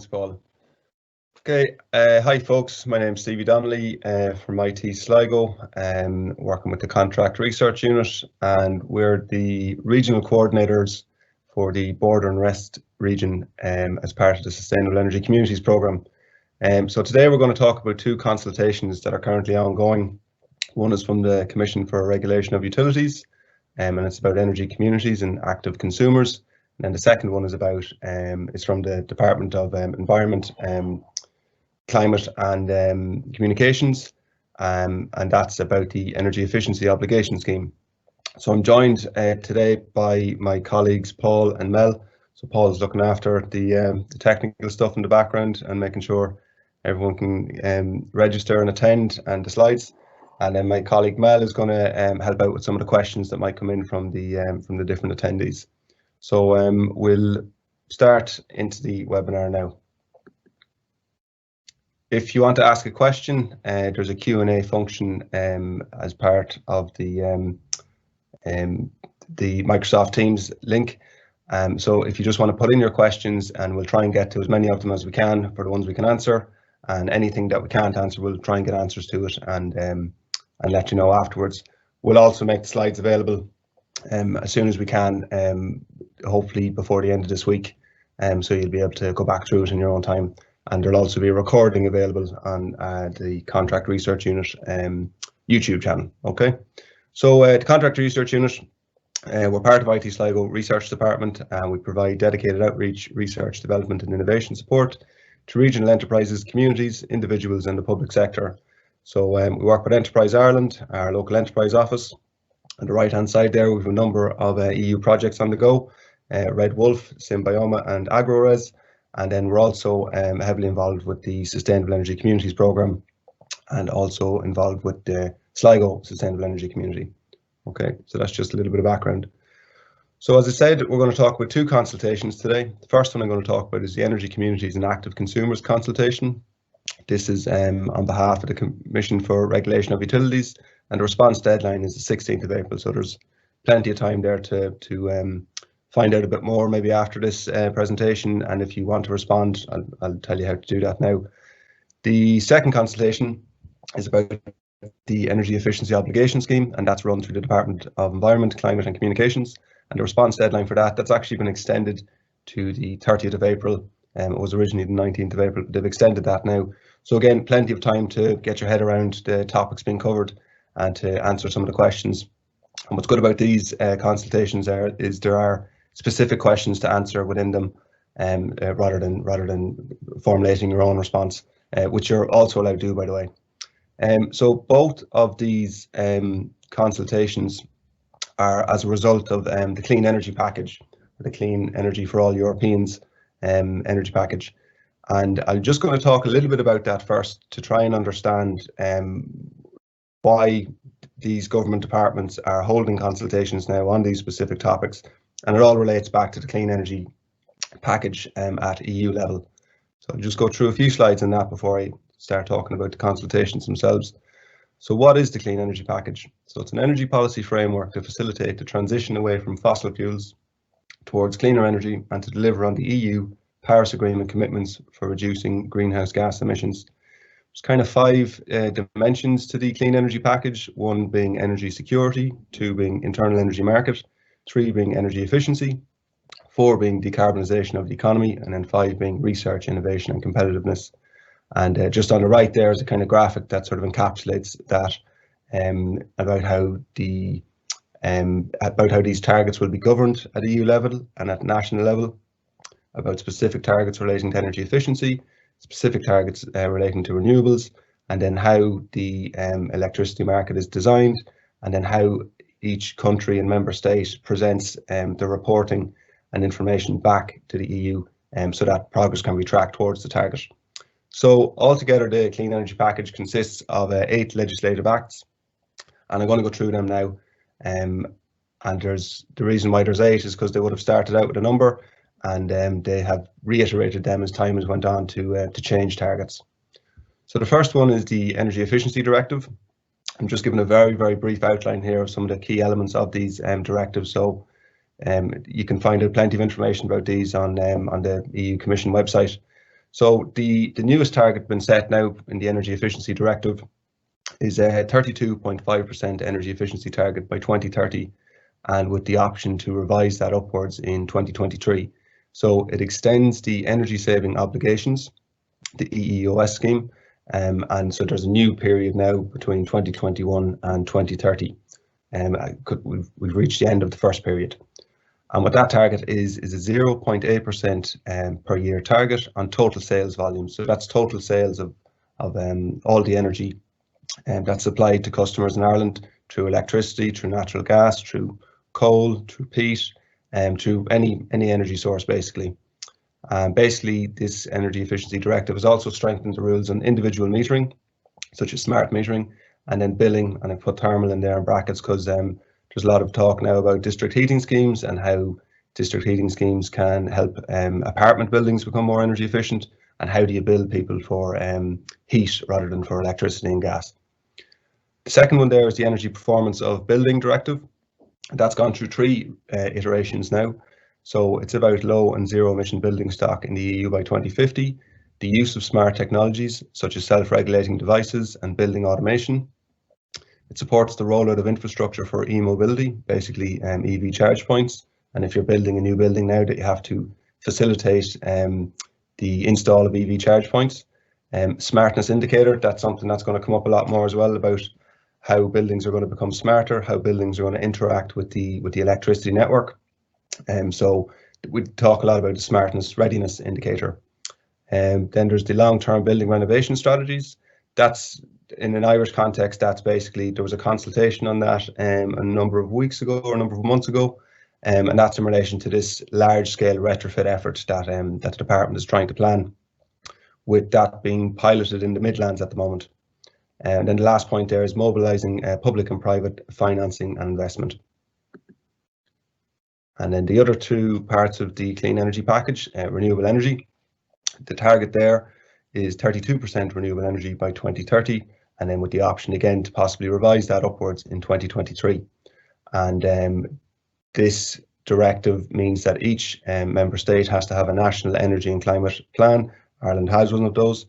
Thanks, Paul. Okay, hi folks, my name's Stevie Donnelly from IT Sligo, working with the Contract Research Unit, and we're the regional coordinators for the Border and Rest region as part of the Sustainable Energy Communities programme. So today we're going to talk about two consultations that are currently ongoing. One is from the Commission for Regulation of Utilities, and it's about energy communities and active consumers. And then the second one is about it's from the Department of Environment, Climate and Communications, and that's about the Energy Efficiency Obligation Scheme. So I'm joined today by my colleagues Paul and Mel. So Paul's looking after the technical stuff in the background and making sure everyone can register and attend, and the slides. And then my colleague Mel is going to help out with some of the questions that might come in from the different attendees. So we'll start into the webinar now. If you want to ask a question, there's a Q&A function as part of the Microsoft Teams link. So if you just want to put in your questions, and we'll try and get to as many of them as we can for the ones we can answer, and anything that we can't answer, we'll try and get answers to it and let you know afterwards. We'll also make the slides available as soon as we can, hopefully before the end of this week, so you'll be able to go back through it in your own time. And there'll also be a recording available on the Contract Research Unit YouTube channel. Okay, so the Contract Research Unit, we're part of IT Sligo Research Department, and we provide dedicated outreach, research, development and innovation support to regional enterprises, communities, individuals and the public sector. So we work with Enterprise Ireland, our local enterprise office. On the right hand side there, we have a number of EU projects on the go, Red Wolf, Symbioma and AgroRes. And then we're also heavily involved with the Sustainable Energy Communities programme, and also involved with the Sligo Sustainable Energy Community. Okay, so that's just a little bit of background. So as I said, we're going to talk about two consultations today. The first one I'm going to talk about is the Energy Communities and Active Consumers consultation. This is on behalf of the Commission for Regulation of Utilities, and the response deadline is the 16th of April. So there's plenty of time there to find out a bit more maybe after this presentation, and if you want to respond, I'll tell you how to do that now. The second consultation is about the Energy Efficiency Obligation Scheme, and that's run through the Department of Environment, Climate and Communications, and the response deadline for that's actually been extended to the 30th of April. It was originally the 19th of April, but they've extended that now. So again, plenty of time to get your head around the topics being covered and to answer some of the questions. And what's good about these consultations is there are specific questions to answer within them, rather than formulating your own response, which you're also allowed to do, by the way. So both of these consultations are as a result of the Clean Energy Package, or the Clean Energy for All Europeans energy package. And I'm just going to talk a little bit about that first to try and understand why these government departments are holding consultations now on these specific topics. And it all relates back to the Clean Energy Package at EU level. So I'll just go through a few slides on that before I start talking about the consultations themselves. So what is the Clean Energy Package? So it's an energy policy framework to facilitate the transition away from fossil fuels towards cleaner energy, and to deliver on the EU Paris Agreement commitments for reducing greenhouse gas emissions. There's kind of five dimensions to the Clean Energy Package, one being energy security, two being internal energy market, three being energy efficiency, four being decarbonisation of the economy, and then five being research, innovation and competitiveness. And just on the right there is a kind of graphic that sort of encapsulates that, about how these targets will be governed at EU level and at national level, about specific targets relating to energy efficiency, specific targets relating to renewables, and then how the electricity market is designed, and then how each country and member state presents the reporting and information back to the EU, so that progress can be tracked towards the target. So altogether, the Clean Energy Package consists of 8 legislative acts, and I'm going to go through them now. And there's the reason why there's 8 is because they would have started out with a number, and they have reiterated them as time has went on to change targets. So the first one is the Energy Efficiency Directive. I'm just giving a very, very brief outline here of some of the key elements of these directives. So you can find out plenty of information about these on the EU Commission website. So the newest target been set now in the Energy Efficiency Directive is a 32.5% energy efficiency target by 2030, and with the option to revise that upwards in 2023. So it extends the energy saving obligations, the EEOS scheme, and so there's a new period now between 2021 and 2030. We've reached the end of the first period. And what that target is a 0.8% per year target on total sales volume. So that's total sales of all the energy that's supplied to customers in Ireland through electricity, through natural gas, through coal, through peat, through any energy source basically. Basically, this Energy Efficiency Directive has also strengthened the rules on individual metering, such as smart metering, and then billing, and I put thermal in there in brackets because there's a lot of talk now about district heating schemes and how district heating schemes can help apartment buildings become more energy efficient, and how do you bill people for heat rather than for electricity and gas. The second one there is the Energy Performance of Building Directive. That's gone through 3 iterations now. So it's about low and zero emission building stock in the EU by 2050, the use of smart technologies such as self-regulating devices and building automation. It supports the rollout of infrastructure for e-mobility, basically EV charge points. And if you're building a new building now, that you have to facilitate the install of EV charge points. Smartness indicator, that's something that's going to come up a lot more as well, about how buildings are going to become smarter, how buildings are going to interact with the electricity network. So we talk a lot about the smartness readiness indicator. Then there's the long-term building renovation strategies. That's in an Irish context, that's basically, there was a consultation on that a number of weeks ago or a number of months ago, and that's in relation to this large-scale retrofit effort that that the department is trying to plan, with that being piloted in the Midlands at the moment. And then the last point there is mobilising public and private financing and investment. And then the other 2 parts of the clean energy package, renewable energy. The target there is 32% renewable energy by 2030, and then with the option again to possibly revise that upwards in 2023. And this directive means that each member state has to have a national energy and climate plan. Ireland has one of those.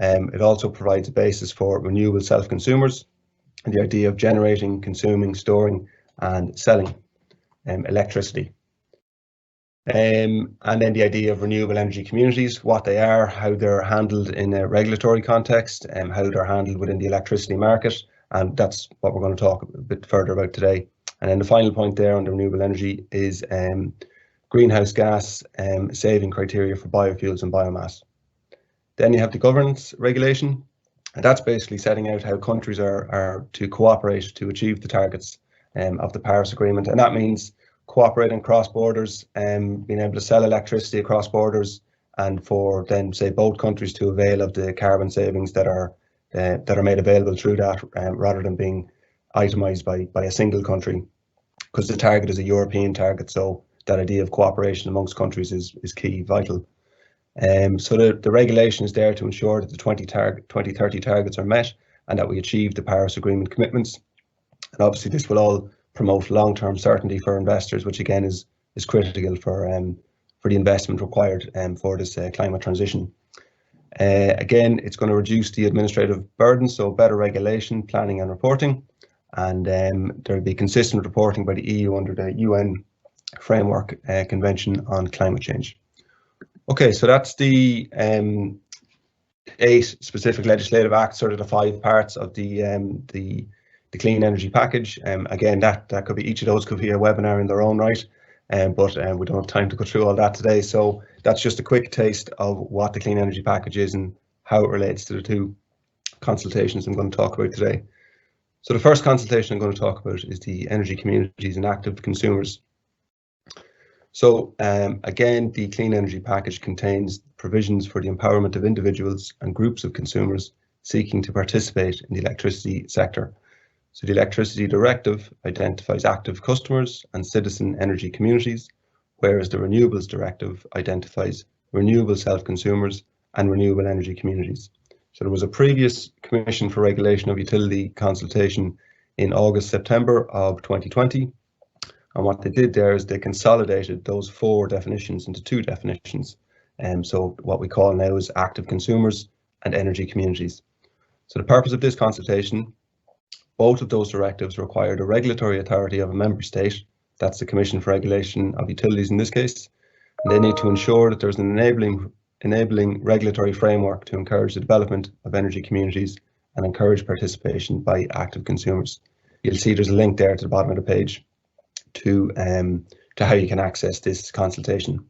It also provides a basis for renewable self-consumers, and the idea of generating, consuming, storing and selling electricity. And then the idea of renewable energy communities, what they are, how they're handled in a regulatory context, and how they're handled within the electricity market. And that's what we're going to talk a bit further about today. And then the final point there on the renewable energy is greenhouse gas saving criteria for biofuels and biomass. Then you have the governance regulation, and that's basically setting out how countries are to cooperate to achieve the targets of the Paris Agreement. And that means cooperating cross borders, being able to sell electricity across borders, and for then say both countries to avail of the carbon savings that are made available through that, rather than being itemised by a single country, because the target is a European target. So that idea of cooperation amongst countries is key, vital. So the regulation is there to ensure that the 2030 targets are met and that we achieve the Paris Agreement commitments. And obviously this will all promote long-term certainty for investors, which again is critical for the investment required for this climate transition. Again, it's going to reduce the administrative burden, so better regulation, planning and reporting, and there will be consistent reporting by the EU under the UN Framework Convention on Climate Change. Okay, so that's the 8 specific legislative acts, sort of the 5 parts of the clean energy package. Again, that could be, each of those could be a webinar in their own right, but we don't have time to go through all that today. So that's just a quick taste of what the clean energy package is and how it relates to the 2 consultations I'm going to talk about today. So the first consultation I'm going to talk about is the energy communities and active consumers. So again, the clean energy package contains provisions for the empowerment of individuals and groups of consumers seeking to participate in the electricity sector. So the Electricity Directive identifies active customers and citizen energy communities, whereas the Renewables Directive identifies renewable self-consumers and renewable energy communities. So there was a previous Commission for Regulation of Utility consultation in August-September of 2020. And what they did there is they consolidated those 4 definitions into 2 definitions. So what we call now is active consumers and energy communities. So the purpose of this consultation, both of those directives require the regulatory authority of a member state, that's the Commission for Regulation of Utilities in this case, and they need to ensure that there's an enabling regulatory framework to encourage the development of energy communities and encourage participation by active consumers. You'll see there's a link there to the bottom of the page to how you can access this consultation.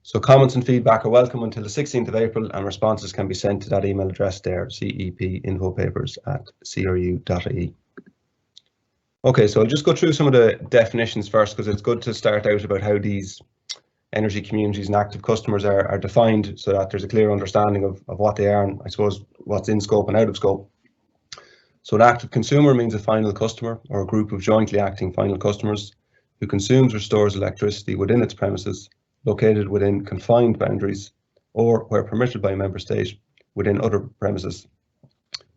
So comments and feedback are welcome until the 16th of April, and responses can be sent to that email address there, cepinfopapers@cru.ie. Okay, so I'll just go through some of the definitions first, because it's good to start out about how these energy communities and active customers are defined, so that there's a clear understanding of what they are and I suppose what's in scope and out of scope. So an active consumer means a final customer or a group of jointly acting final customers who consumes or stores electricity within its premises, located within confined boundaries, or where permitted by a member state within other premises,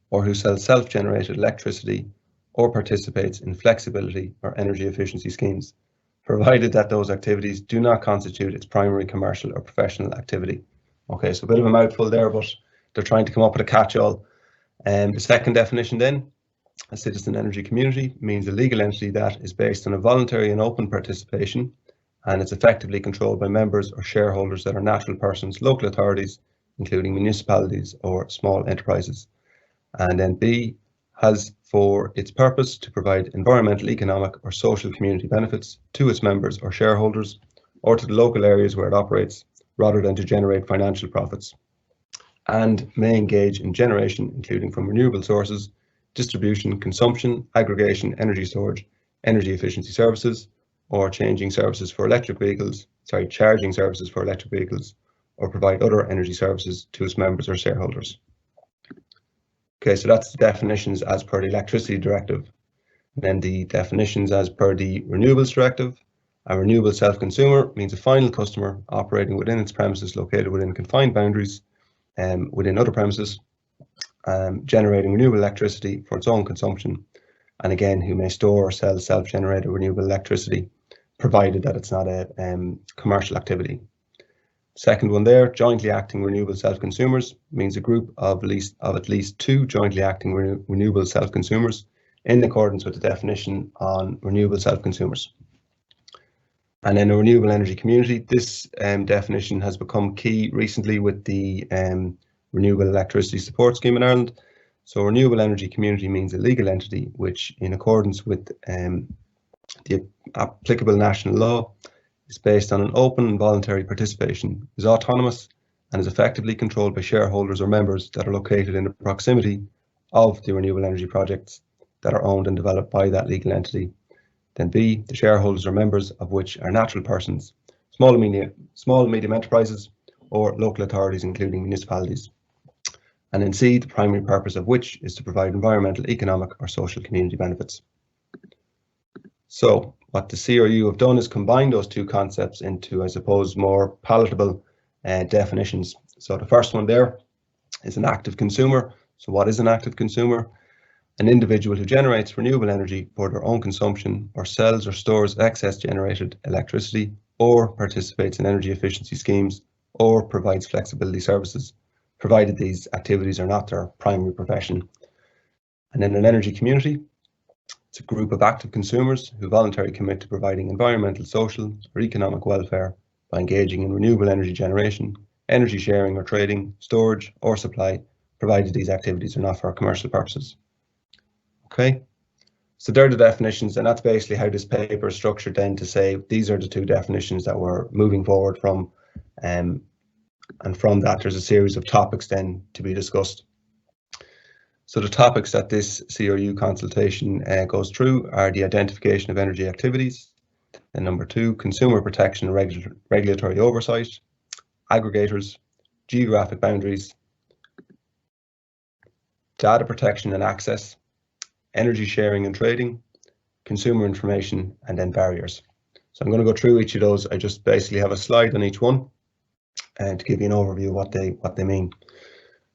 or who sells self-generated electricity or participates in flexibility or energy efficiency schemes, provided that those activities do not constitute its primary commercial or professional activity. Okay, so a bit of a mouthful there, but they're trying to come up with a catch-all. The second definition then, a citizen energy community means a legal entity that is based on a voluntary and open participation, and it's effectively controlled by members or shareholders that are natural persons, local authorities, including municipalities or small enterprises. And then B, has for its purpose to provide environmental, economic or social community benefits to its members or shareholders, or to the local areas where it operates, rather than to generate financial profits, and may engage in generation, including from renewable sources, distribution, consumption, aggregation, energy storage, energy efficiency services, or charging services for electric vehicles, or provide other energy services to its members or shareholders. Okay, so that's the definitions as per the Electricity Directive. And then the definitions as per the Renewables Directive. A renewable self-consumer means a final customer operating within its premises located within confined boundaries, within other premises, generating renewable electricity for its own consumption, and again, who may store or sell self-generated renewable electricity, provided that it's not a commercial activity. Second one there, jointly acting renewable self-consumers means a group of at least two jointly acting renewable self-consumers in accordance with the definition on renewable self-consumers. And then a renewable energy community, this definition has become key recently with the Renewable Electricity Support Scheme in Ireland. So a renewable energy community means a legal entity which, in accordance with the applicable national law, is based on an open and voluntary participation, is autonomous, and is effectively controlled by shareholders or members that are located in the proximity of the renewable energy projects that are owned and developed by that legal entity. Then B, the shareholders or members of which are natural persons, small and medium enterprises, or local authorities, including municipalities. And then C, the primary purpose of which is to provide environmental, economic, or social community benefits. So what the CRU have done is combine those two concepts into, I suppose, more palatable definitions. So the first one there is an active consumer. So what is an active consumer? An individual who generates renewable energy for their own consumption, or sells or stores excess generated electricity, or participates in energy efficiency schemes, or provides flexibility services, provided these activities are not their primary profession. And then an energy community, it's a group of active consumers who voluntarily commit to providing environmental, social, or economic welfare by engaging in renewable energy generation, energy sharing or trading, storage or supply, provided these activities are not for commercial purposes. Okay, so they're the definitions, and that's basically how this paper is structured then, to say these are the two definitions that we're moving forward from, and from that there's a series of topics then to be discussed. So the topics that this CRU consultation goes through are the identification of energy activities, and number 2, consumer protection and regulatory oversight, aggregators, geographic boundaries, data protection and access, energy sharing and trading, consumer information, and then barriers. So I'm going to go through each of those. I just basically have a slide on each one and to give you an overview of what they mean.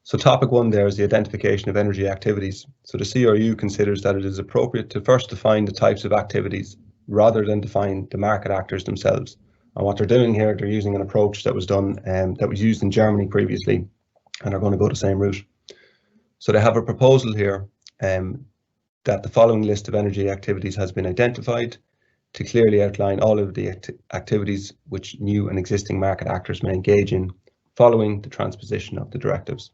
So topic 1 there is the identification of energy activities. So the CRU considers that it is appropriate to first define the types of activities rather than define the market actors themselves, And what they're doing here, they're using an approach that was done, that was used in Germany previously, and are going to go the same route. So they have a proposal here that the following list of energy activities has been identified to clearly outline all of the activities which new and existing market actors may engage in following the transposition of the directives.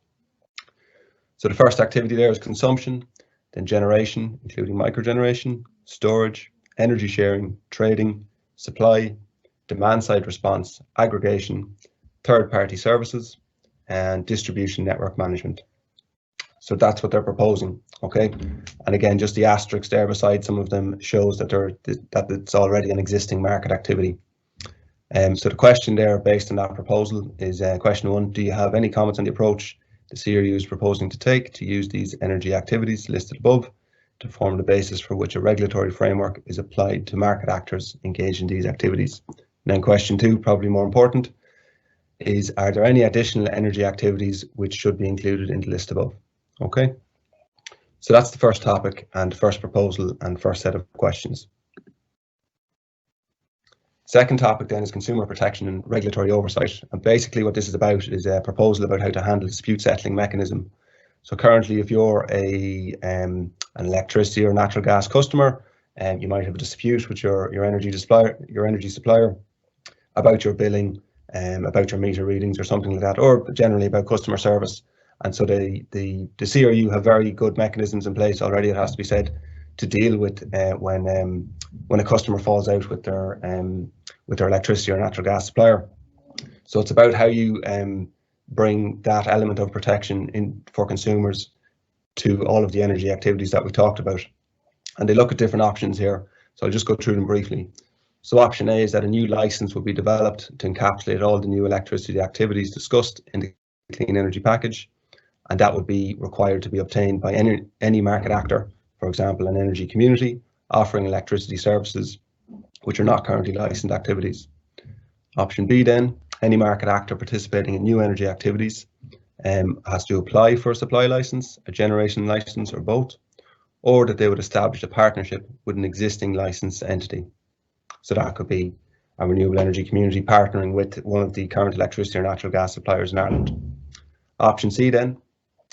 So the first activity there is consumption, then generation, including microgeneration, storage, energy sharing, trading, supply, demand-side response, aggregation, third-party services, and distribution network management. So that's what they're proposing, okay? And again, just the asterisk there beside some of them shows that it's already an existing market activity. So the question there based on that proposal is question 1, do you have any comments on the approach the CRU is proposing to take to use these energy activities listed above to form the basis for which a regulatory framework is applied to market actors engaged in these activities? And then question 2, probably more important, is are there any additional energy activities which should be included in the list above? Okay, so that's the first topic and first proposal and first set of questions. Second topic then is consumer protection and regulatory oversight. And basically what this is about is a proposal about how to handle dispute settling mechanism. So currently, if you're an electricity or natural gas customer, you might have a dispute with your energy supplier about your billing, about your meter readings or something like that, or generally about customer service. And so the CRU have very good mechanisms in place already, it has to be said, to deal with when a customer falls out with their electricity or natural gas supplier. So it's about how you bring that element of protection in for consumers to all of the energy activities that we talked about. And they look at different options here. So I'll just go through them briefly. So option A is that a new license will be developed to encapsulate all the new electricity activities discussed in the clean energy package. And that would be required to be obtained by any market actor, for example, an energy community offering electricity services which are not currently licensed activities. Option B then, any market actor participating in new energy activities has to apply for a supply license, a generation license, or both, or that they would establish a partnership with an existing licensed entity. So that could be a renewable energy community partnering with one of the current electricity or natural gas suppliers in Ireland. Option C then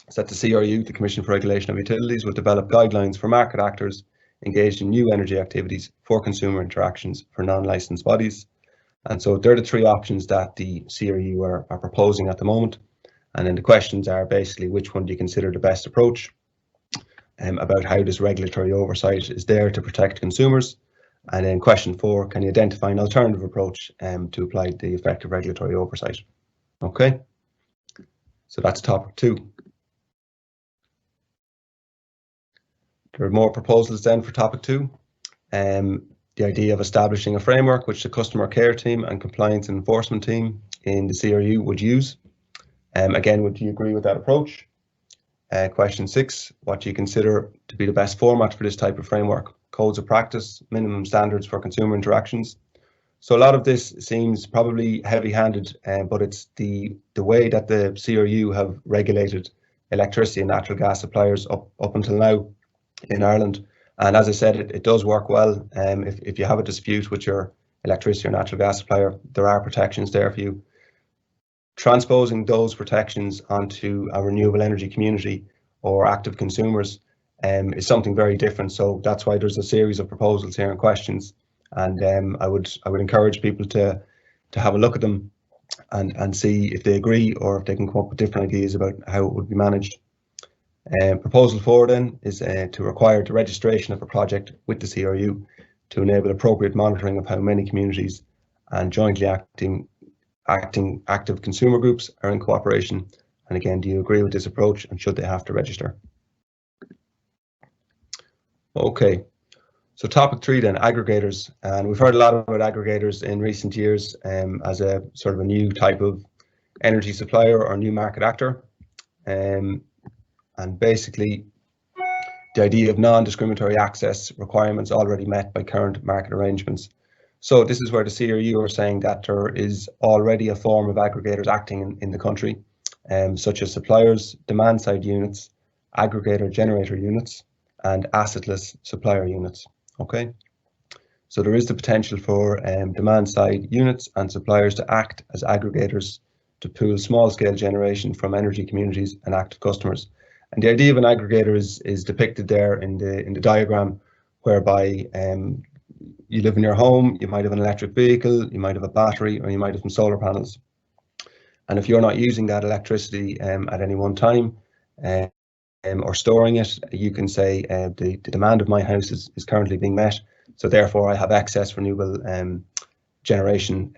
is that the CRU, the Commission for Regulation of Utilities, will develop guidelines for market actors engaged in new energy activities for consumer interactions for non-licensed bodies. And so they're the three options that the CRU are proposing at the moment. And then the questions are basically which one do you consider the best approach, about how this regulatory oversight is there to protect consumers. And then question 4, can you identify an alternative approach to apply the effective regulatory oversight? Okay, so that's topic 2. There are more proposals then for topic 2. The idea of establishing a framework which the customer care team and compliance and enforcement team in the CRU would use. Again, would you agree with that approach? Question 6, what do you consider to be the best format for this type of framework? Codes of practice, minimum standards for consumer interactions. So a lot of this seems probably heavy-handed, but it's the way that the CRU have regulated electricity and natural gas suppliers up until now in Ireland. And as I said, it does work well. If you have a dispute with your electricity or natural gas supplier, there are protections there for you. Transposing those protections onto a renewable energy community or active consumers is something very different. So that's why there's a series of proposals here and questions. And I would encourage people to have a look at them and see if they agree or if they can come up with different ideas about how it would be managed. Proposal 4 then is to require the registration of a project with the CRU to enable appropriate monitoring of how many communities and jointly acting active consumer groups are in cooperation. And again, do you agree with this approach and should they have to register? Okay, so topic 3 then, aggregators. And we've heard a lot about aggregators in recent years as a sort of a new type of energy supplier or new market actor. And basically, the idea of non-discriminatory access requirements already met by current market arrangements. So this is where the CRU are saying that there is already a form of aggregators acting in the country, such as suppliers, demand-side units, aggregator generator units, and assetless supplier units. Okay, So there is the potential for demand-side units and suppliers to act as aggregators to pool small-scale generation from energy communities and active customers. And the idea of an aggregator is depicted there in the diagram, whereby you live in your home, you might have an electric vehicle, you might have a battery, or you might have some solar panels. And if you're not using that electricity at any one time or storing it, you can say the demand of my house is currently being met. So therefore I have excess renewable generation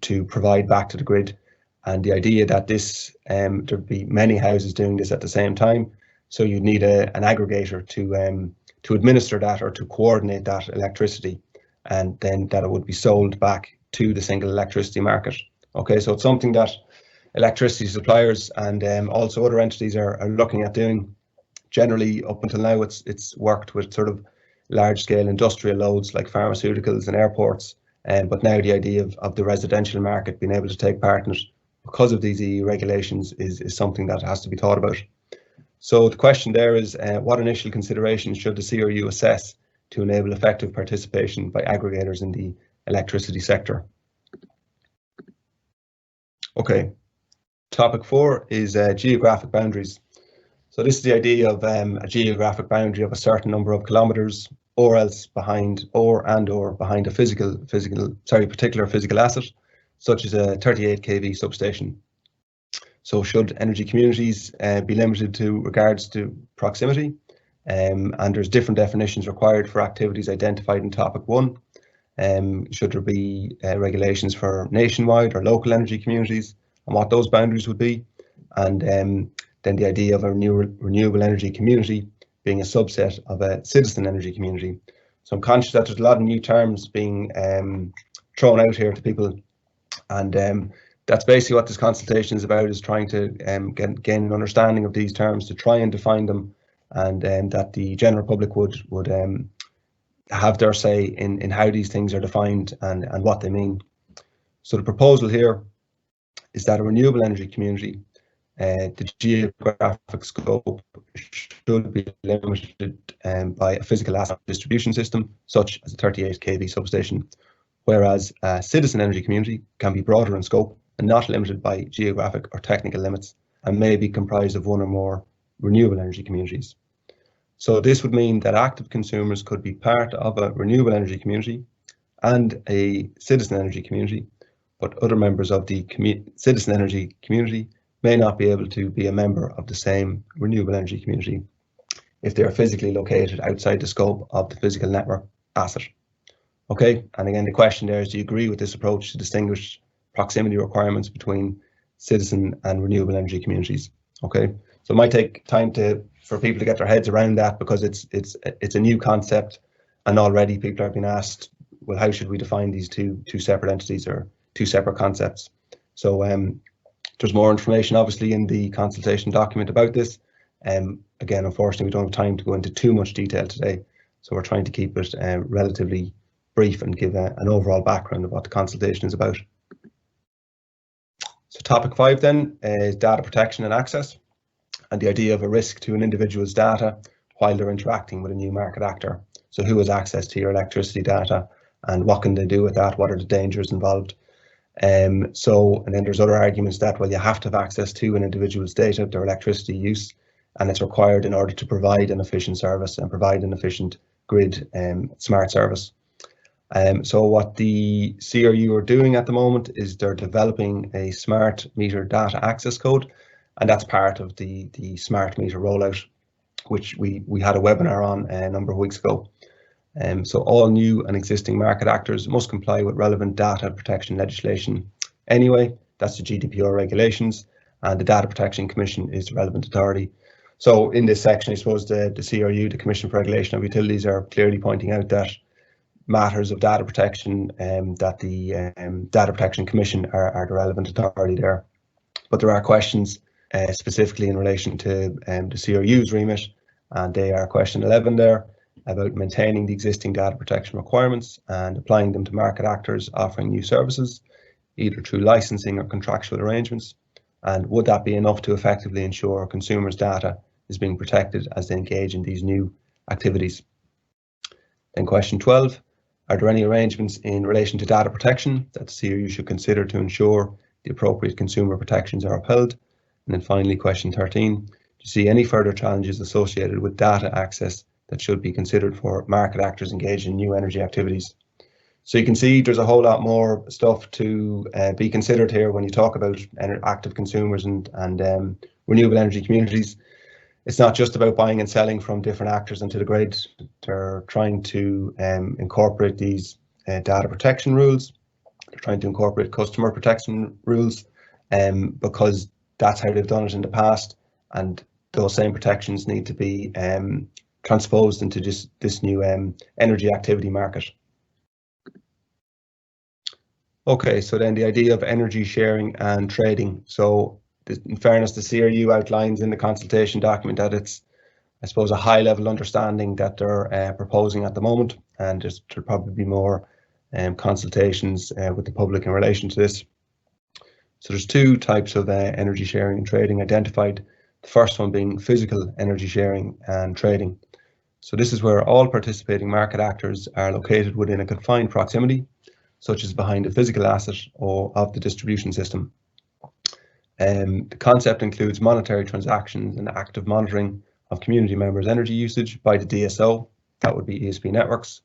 to provide back to the grid. And the idea that there'd be many houses doing this at the same time. So you'd need an aggregator to administer that or to coordinate that electricity, and then that it would be sold back to the single electricity market. Okay, so it's something that electricity suppliers and also other entities are looking at doing. Generally, up until now, it's worked with sort of large-scale industrial loads like pharmaceuticals and airports, but now the idea of the residential market being able to take part in it because of these EU regulations is something that has to be thought about. So the question there is, what initial considerations should the CRU assess to enable effective participation by aggregators in the electricity sector? Okay, topic 4 is geographic boundaries. So this is the idea of a geographic boundary of a certain number of kilometers, or else behind or behind a particular physical asset, such as a 38 kV substation. So should energy communities be limited to regards to proximity? And there's different definitions required for activities identified in topic 1. Should there be regulations for nationwide or local energy communities and what those boundaries would be? And then the idea of a renewable energy community being a subset of a citizen energy community. So I'm conscious that there's a lot of new terms being thrown out here to people, and that's basically what this consultation is about, is trying to gain an understanding of these terms, to try and define them, and that the general public would have their say in how these things are defined and what they mean. So the proposal here is that a renewable energy community, the geographic scope should be limited by a physical asset distribution system, such as a 38 kV substation, whereas a citizen energy community can be broader in scope and not limited by geographic or technical limits, and may be comprised of one or more renewable energy communities. So this would mean that active consumers could be part of a renewable energy community and a citizen energy community, but other members of the citizen energy community may not be able to be a member of the same renewable energy community if they are physically located outside the scope of the physical network asset. Okay, and again, the question there is, do you agree with this approach to distinguish proximity requirements between citizen and renewable energy communities? Okay, so it might take time for people to get their heads around that, because it's a new concept, and already people are being asked, well, how should we define these two separate entities or two separate concepts? So there's more information obviously in the consultation document about this. Again, unfortunately, we don't have time to go into too much detail today, so we're trying to keep it relatively brief and give an overall background of what the consultation is about. So topic 5 then is data protection and access, and the idea of a risk to an individual's data while they're interacting with a new market actor. So who has access to your electricity data, and what can they do with that? What are the dangers involved? And then there's other arguments that, well, you have to have access to an individual's data, their electricity use, and it's required in order to provide an efficient service and provide an efficient grid smart service. So what the CRU are doing at the moment is they're developing a smart meter data access code, and that's part of the smart meter rollout, which we had a webinar on a number of weeks ago. So all new and existing market actors must comply with relevant data protection legislation anyway. That's the GDPR regulations, and the Data Protection Commission is the relevant authority. So in this section, I suppose the CRU, the Commission for Regulation of Utilities, are clearly pointing out that matters of data protection, that the Data Protection Commission are the relevant authority there. But there are questions specifically in relation to the CRU's remit, and they are question 11 there, about maintaining the existing data protection requirements and applying them to market actors offering new services, either through licensing or contractual arrangements. And would that be enough to effectively ensure consumers' data is being protected as they engage in these new activities? Then question 12, Are there any arrangements in relation to data protection that the CRU should consider to ensure the appropriate consumer protections are upheld? And then finally, question 13, do you see any further challenges associated with data access that should be considered for market actors engaged in new energy activities? So you can see there's a whole lot more stuff to be considered here when you talk about active consumers and renewable energy communities. It's not just about buying and selling from different actors into the grid. They're trying to incorporate these data protection rules. They're trying to incorporate customer protection rules because that's how they've done it in the past, and those same protections need to be transposed into this new energy activity market. Okay, so then the idea of energy sharing and trading. So in fairness, the CRU outlines in the consultation document that it's, I suppose, a high level understanding that they're proposing at the moment, and there'll probably be more consultations with the public in relation to this. So there's two types of energy sharing and trading identified. The first one being physical energy sharing and trading. So this is where all participating market actors are located within a confined proximity, such as behind a physical asset or of the distribution system. The concept includes monetary transactions and active monitoring of community members' energy usage by the DSO, that would be ESB networks,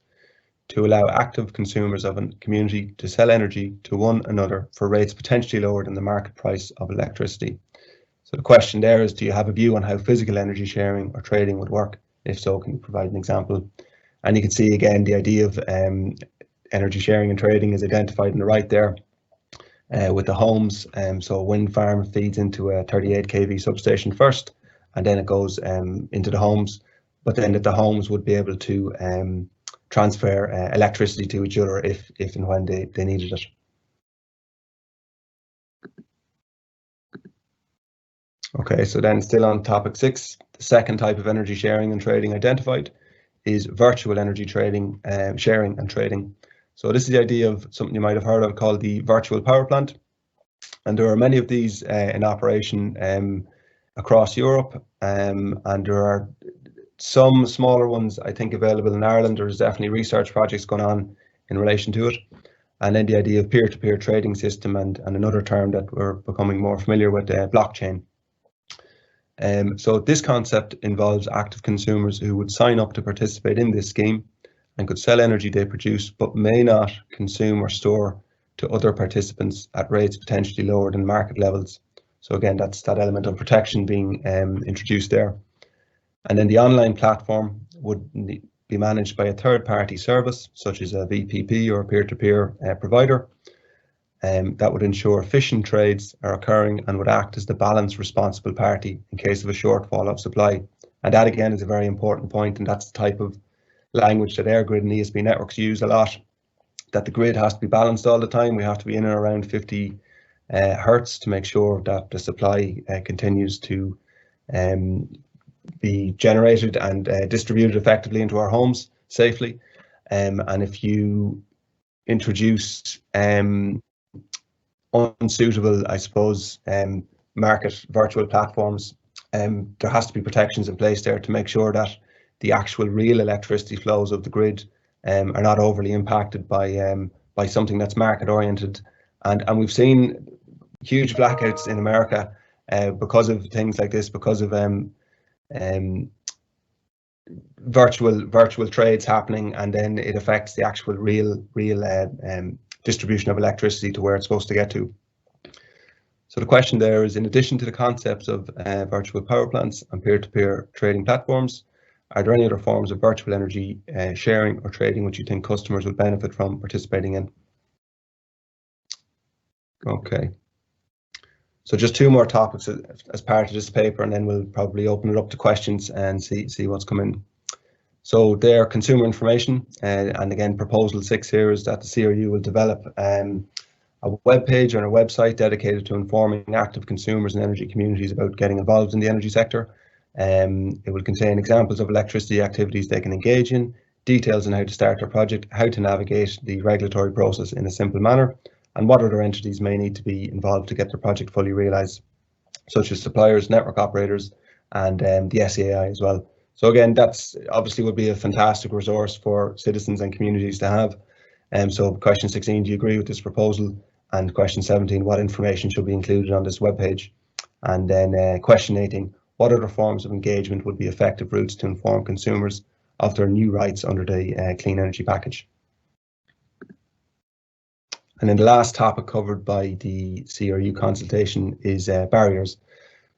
to allow active consumers of a community to sell energy to one another for rates potentially lower than the market price of electricity. So the question there is, do you have a view on how physical energy sharing or trading would work? If so, can you provide an example? And you can see again the idea of energy sharing and trading is identified on the right there with the homes. So a wind farm feeds into a 38 kV substation first, and then it goes into the homes, but then the homes would be able to transfer electricity to each other if and when they needed it. Okay, so then still on topic 6, the second type of energy sharing and trading identified is virtual energy trading, sharing and trading. So this is the idea of something you might have heard of called the virtual power plant. And there are many of these in operation across Europe, and there are some smaller ones, I think, available in Ireland. There's definitely research projects going on in relation to it. And then the idea of peer-to-peer trading system and another term that we're becoming more familiar with, blockchain. So this concept involves active consumers who would sign up to participate in this scheme and could sell energy they produce, but may not consume or store to other participants at rates potentially lower than market levels. So again, that's that element of protection being introduced there. And then the online platform would be managed by a third-party service, such as a VPP or a peer-to-peer provider. That would ensure efficient trades are occurring and would act as the balanced responsible party in case of a shortfall of supply. And that again is a very important point, and that's the type of language that EirGrid and ESB networks use a lot, that the grid has to be balanced all the time. We have to be in and around 50 hertz to make sure that the supply continues to be generated and distributed effectively into our homes safely. And if you introduce unsuitable, I suppose, market virtual platforms, there has to be protections in place there to make sure that the actual real electricity flows of the grid are not overly impacted by something that's market oriented. And we've seen huge blackouts in America because of things like this, because of virtual trades happening, and then it affects the actual real distribution of electricity to where it's supposed to get to. So the question there is, in addition to the concepts of virtual power plants and peer-to-peer trading platforms, are there any other forms of virtual energy sharing or trading which you think customers would benefit from participating in? Okay. So just two more topics as part of this paper, and then we'll probably open it up to questions and see what's coming. So there, consumer information, and again, proposal 6 here is that the CRU will develop a web page on a website dedicated to informing active consumers and energy communities about getting involved in the energy sector. It will contain examples of electricity activities they can engage in, details on how to start their project, how to navigate the regulatory process in a simple manner, and what other entities may need to be involved to get their project fully realised, such as suppliers, network operators, and the SEAI as well. So again, that's obviously would be a fantastic resource for citizens and communities to have. So question 16, do you agree with this proposal? And question 17, what information should be included on this webpage? And then question 18, what other forms of engagement would be effective routes to inform consumers of their new rights under the Clean Energy Package? And then the last topic covered by the CRU consultation is barriers.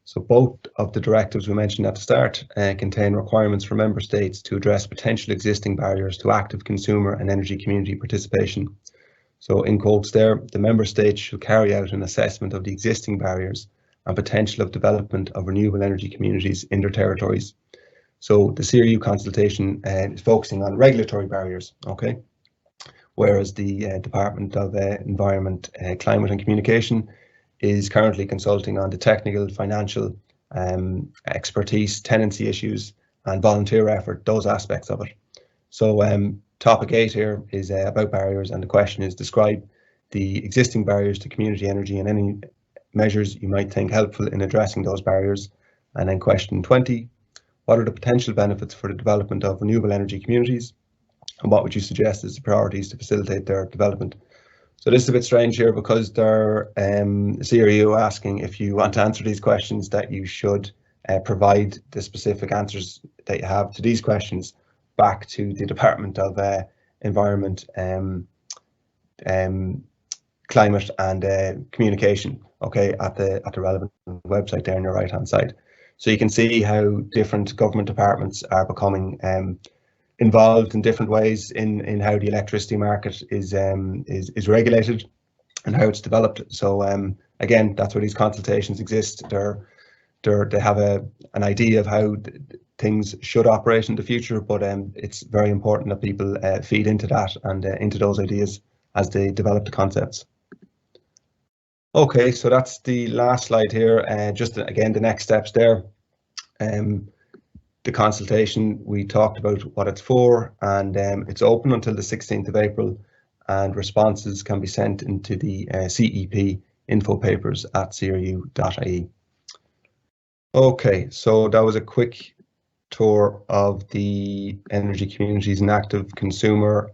So both of the directives we mentioned at the start contain requirements for member states to address potential existing barriers to active consumer and energy community participation. So in quotes there, the member states should carry out an assessment of the existing barriers and potential of development of renewable energy communities in their territories. So the CRU consultation is focusing on regulatory barriers, okay? Whereas the Department of Environment, Climate and Communication is currently consulting on the technical, financial, expertise, tenancy issues and volunteer effort, those aspects of it. So topic 8 here is about barriers, and the question is describe the existing barriers to community energy and any measures you might think helpful in addressing those barriers. And then question 20, what are the potential benefits for the development of renewable energy communities? And what would you suggest as the priorities to facilitate their development? So this is a bit strange here because they're CRU asking if you want to answer these questions that you should provide the specific answers that you have to these questions back to the Department of Environment, Climate and Communication, okay, at the relevant website there on your right hand side. So you can see how different government departments are becoming involved in different ways in how the electricity market is regulated and how it's developed. So again, that's where these consultations exist. They have an idea of how things should operate in the future, but it's very important that people feed into that and into those ideas as they develop the concepts. Okay, so that's the last slide here. Just again, the next steps there. The consultation, we talked about what it's for, and it's open until the 16th of April, and responses can be sent into the CEP info papers at cru.ie. Okay, so that was a quick tour of the Energy Communities and Active Consumer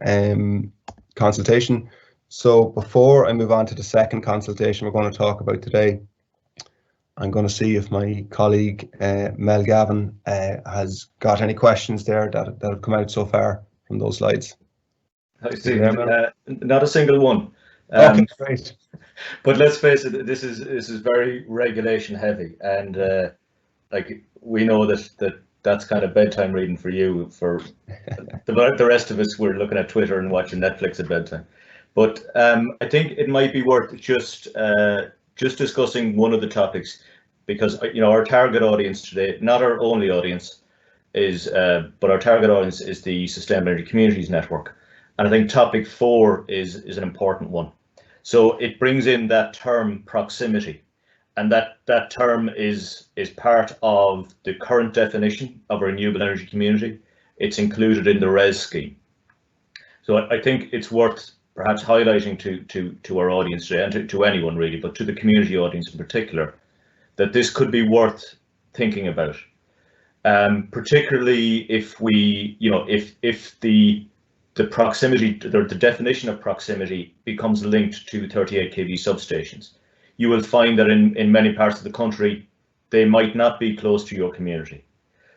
consultation. So before I move on to the second consultation we're going to talk about today, I'm going to see if my colleague Mel Gavin has got any questions there that have come out so far from those slides. Hi, Stephen. Not a single one. Okay, great. But let's face it, this is very regulation heavy, and like we know that's kind of bedtime reading for you. For the rest of us, we're looking at Twitter and watching Netflix at bedtime. But I think it might be worth just discussing one of the topics, because our target audience today, not our only audience, is but our target audience is the Sustainable Energy Communities Network, and I think topic 4 is an important one. So it brings in that term proximity, and that term is part of the current definition of a renewable energy community. It's included in the RES scheme. So I think it's worth perhaps highlighting to our audience today, and to anyone really, but to the community audience in particular, that this could be worth thinking about, particularly if we, if the proximity, or the definition of proximity, becomes linked to 38 kV substations. You will find that in many parts of the country, they might not be close to your community.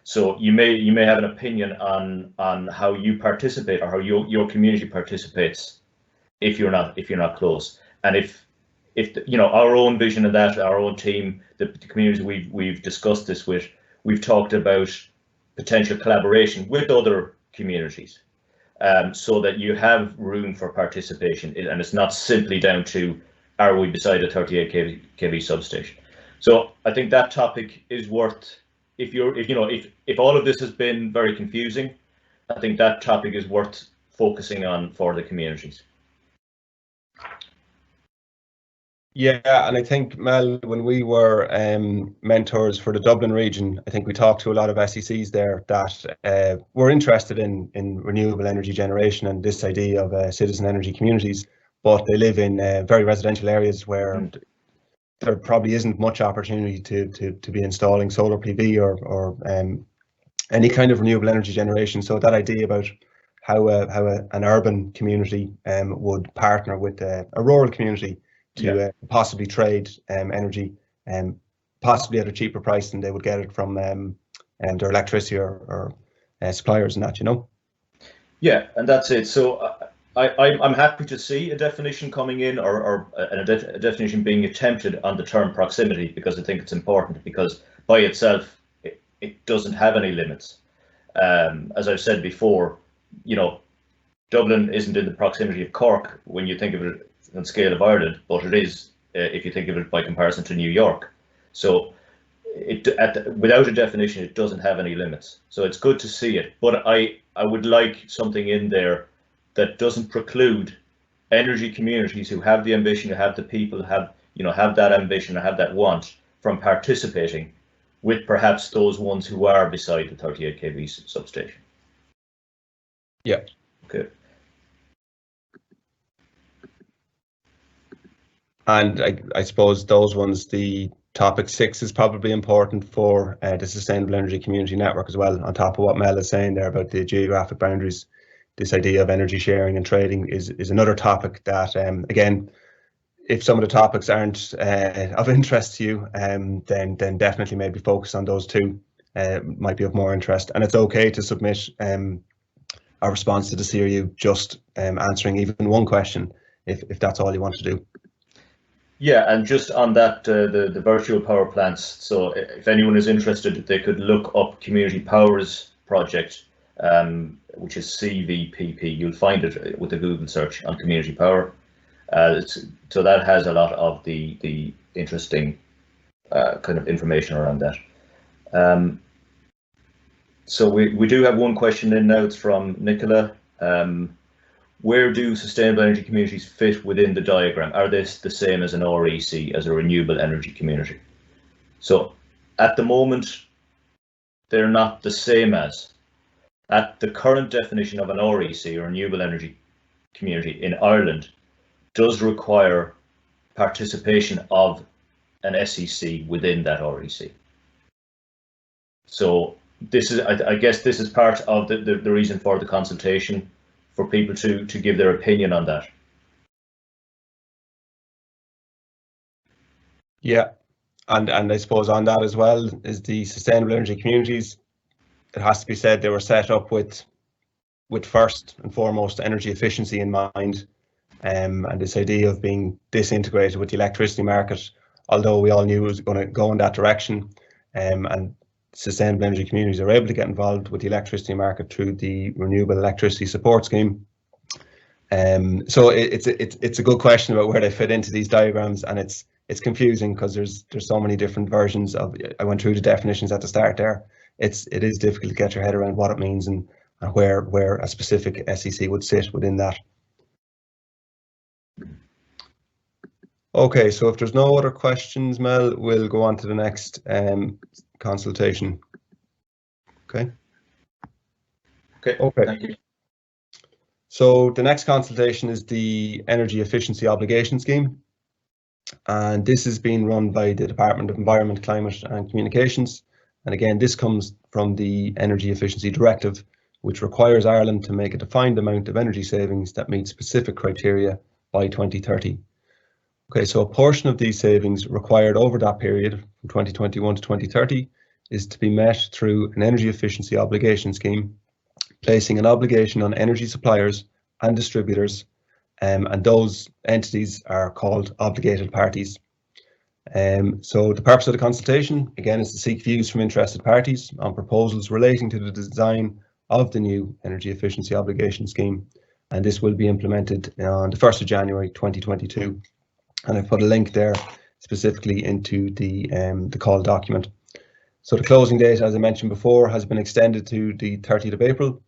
So you may have an opinion on how you participate, or how your community participates, if you're not close. And if our own vision of that, our own team, the communities we've discussed this with, we've talked about potential collaboration with other communities, so that you have room for participation, and it's not simply down to, are we beside a 38 kV substation? So I think that topic is worth, if all of this has been very confusing, I think that topic is worth focusing on for the communities. Yeah, and I think, Mel, when we were mentors for the Dublin region, I think we talked to a lot of SECs there that were interested in renewable energy generation and this idea of citizen energy communities, but they live in very residential areas where there probably isn't much opportunity to be installing solar PV or any kind of renewable energy generation. So that idea about an urban community would partner with a rural community to possibly trade energy, possibly at a cheaper price than they would get it from their electricity or suppliers and that, you know. Yeah, and that's it. So I'm happy to see a definition coming in, or a definition being attempted on the term proximity, because I think it's important, because by itself it doesn't have any limits. As I've said before, you know, Dublin isn't in the proximity of Cork when you think of it on the scale of Ireland, but it is if you think of it by comparison to New York. So without a definition, it doesn't have any limits. So it's good to see it, but I would like something in there that doesn't preclude energy communities who have the ambition, who have the people, have that ambition, or have that want, from participating with perhaps those ones who are beside the 38 kV substation. Yeah. Okay. And I suppose those ones, the topic 6 is probably important for the Sustainable Energy Community Network as well, on top of what Mel is saying there about the geographic boundaries. This idea of energy sharing and trading is another topic that, again, if some of the topics aren't of interest to you, then definitely maybe focus on those two. Might be of more interest, and it's okay to submit a response to the CRU just answering even one question if that's all you want to do. Yeah, and just on that, the virtual power plants. So if anyone is interested, they could look up Community Powers project, which is CVPP. You'll find it with a Google search on community power. So that has a lot of the interesting kind of information around that. So we do have one question in now. It's from Nicola. Where do sustainable energy communities fit within the diagram? Are they the same as an REC, as a renewable energy community? So at the moment, they're not the same as. At the current definition of an REC, or renewable energy community in Ireland, does require participation of an SEC within that REC. So this is, I guess this is part of the reason for the consultation, for people to give their opinion on that. Yeah, and I suppose on that as well is the sustainable energy communities. It has to be said they were set up with first and foremost energy efficiency in mind, and this idea of being disintegrated with the electricity market, although we all knew it was going to go in that direction, and sustainable energy communities are able to get involved with the electricity market through the Renewable Electricity Support Scheme. So it's a good question about where they fit into these diagrams, and it's confusing because there's so many different versions of. I went through the definitions at the start there. It is difficult to get your head around what it means and where a specific SEC would sit within that. Okay, so if there's no other questions, Mel, we'll go on to the next consultation. Okay. Okay. Thank you. So the next consultation is the Energy Efficiency Obligation Scheme, and this is being run by the Department of Environment, Climate and Communications. And again, this comes from the Energy Efficiency Directive, which requires Ireland to make a defined amount of energy savings that meet specific criteria by 2030. Okay, so a portion of these savings required over that period from 2021 to 2030 is to be met through an energy efficiency obligation scheme, placing an obligation on energy suppliers and distributors, and those entities are called obligated parties. So the purpose of the consultation, again, is to seek views from interested parties on proposals relating to the design of the new energy efficiency obligation scheme, and this will be implemented on the 1st of January 2022. And I put a link there specifically into the call document. So the closing date, as I mentioned before, has been extended to the 30th of April,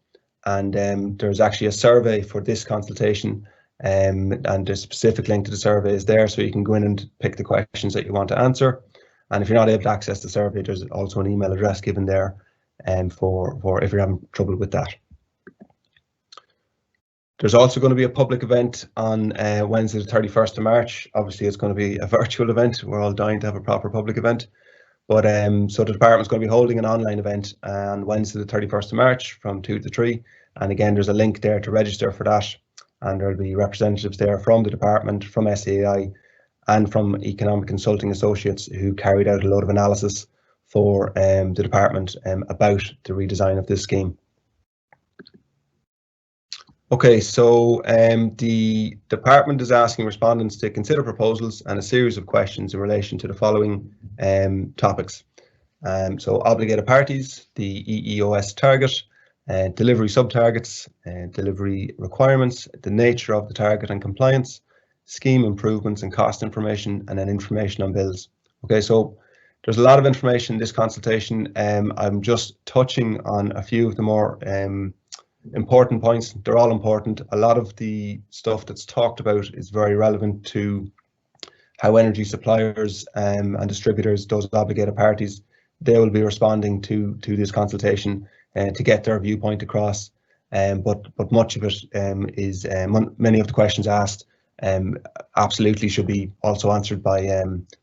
and there's actually a survey for this consultation, and the specific link to the survey is there, so you can go in and pick the questions that you want to answer. And if you're not able to access the survey, there's also an email address given there for if you're having trouble with that. There's also going to be a public event on Wednesday the 31st of March. Obviously, it's going to be a virtual event. We're all dying to have a proper public event. But so the department's going to be holding an online event on Wednesday the 31st of March from 2 to 3. And again, there's a link there to register for that, and there'll be representatives there from the department, from SAI, and from Economic Consulting Associates, who carried out a load of analysis for the department about the redesign of this scheme. Okay, so the department is asking respondents to consider proposals and a series of questions in relation to the following topics. So obligated parties, the EEOS target, delivery sub-targets, delivery requirements, the nature of the target and compliance, scheme improvements and cost information, and then information on bills. Okay, so there's a lot of information in this consultation. I'm just touching on a few of the more important points. They're all important. A lot of the stuff that's talked about is very relevant to how energy suppliers and distributors, those obligated parties, they will be responding to this consultation to get their viewpoint across. But much of it is many of the questions asked absolutely should be also answered by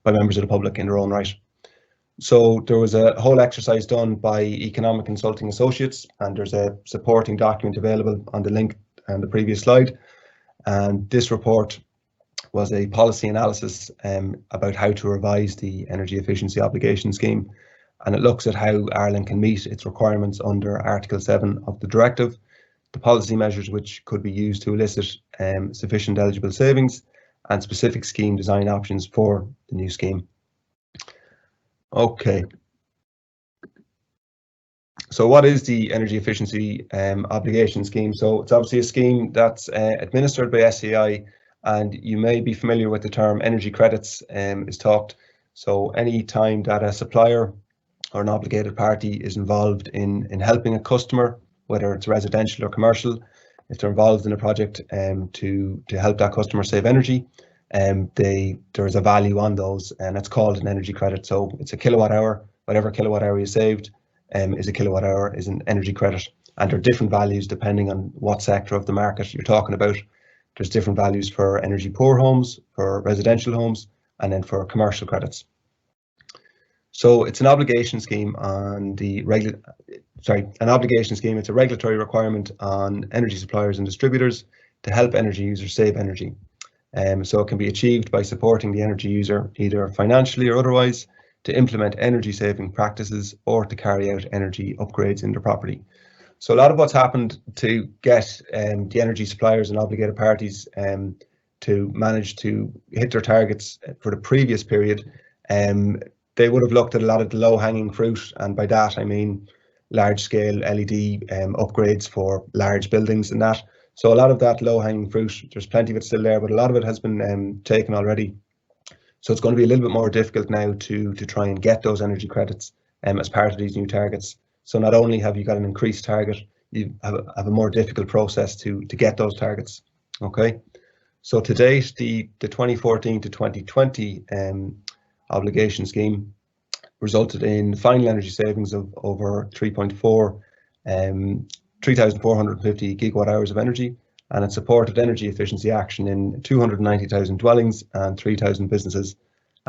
members of the public in their own right. So there was a whole exercise done by Economic Consulting Associates, and there's a supporting document available on the link on the previous slide. And this report was a policy analysis about how to revise the energy efficiency obligation scheme. And it looks at how Ireland can meet its requirements under Article 7 of the Directive, the policy measures which could be used to elicit sufficient eligible savings, and specific scheme design options for the new scheme. Okay. So what is the energy efficiency obligation scheme? So it's obviously a scheme that's administered by SAI, and you may be familiar with the term energy credits is talked. So any time that a supplier or an obligated party is involved in helping a customer, whether it's residential or commercial, if they're involved in a project to help that customer save energy, there is a value on those, and it's called an energy credit. So it's a kilowatt hour. Whatever kilowatt hour you saved is a kilowatt hour, is an energy credit. And there are different values depending on what sector of the market you're talking about. There's different values for energy poor homes, for residential homes, and then for commercial credits. So it's an obligation scheme on an obligation scheme. It's a regulatory requirement on energy suppliers and distributors to help energy users save energy. So it can be achieved by supporting the energy user either financially or otherwise to implement energy saving practices or to carry out energy upgrades in their property. So a lot of what's happened to get the energy suppliers and obligated parties to manage to hit their targets for the previous period, they would have looked at a lot of the low-hanging fruit, and by that I mean large-scale LED upgrades for large buildings and that. So a lot of that low-hanging fruit, there's plenty of it still there, but a lot of it has been taken already. So it's going to be a little bit more difficult now to try and get those energy credits as part of these new targets. So not only have you got an increased target, you have a more difficult process to get those targets. Okay. So to date, the 2014 to 2020 obligation scheme resulted in final energy savings of over 3,450 gigawatt hours of energy, and it supported energy efficiency action in 290,000 dwellings and 3,000 businesses.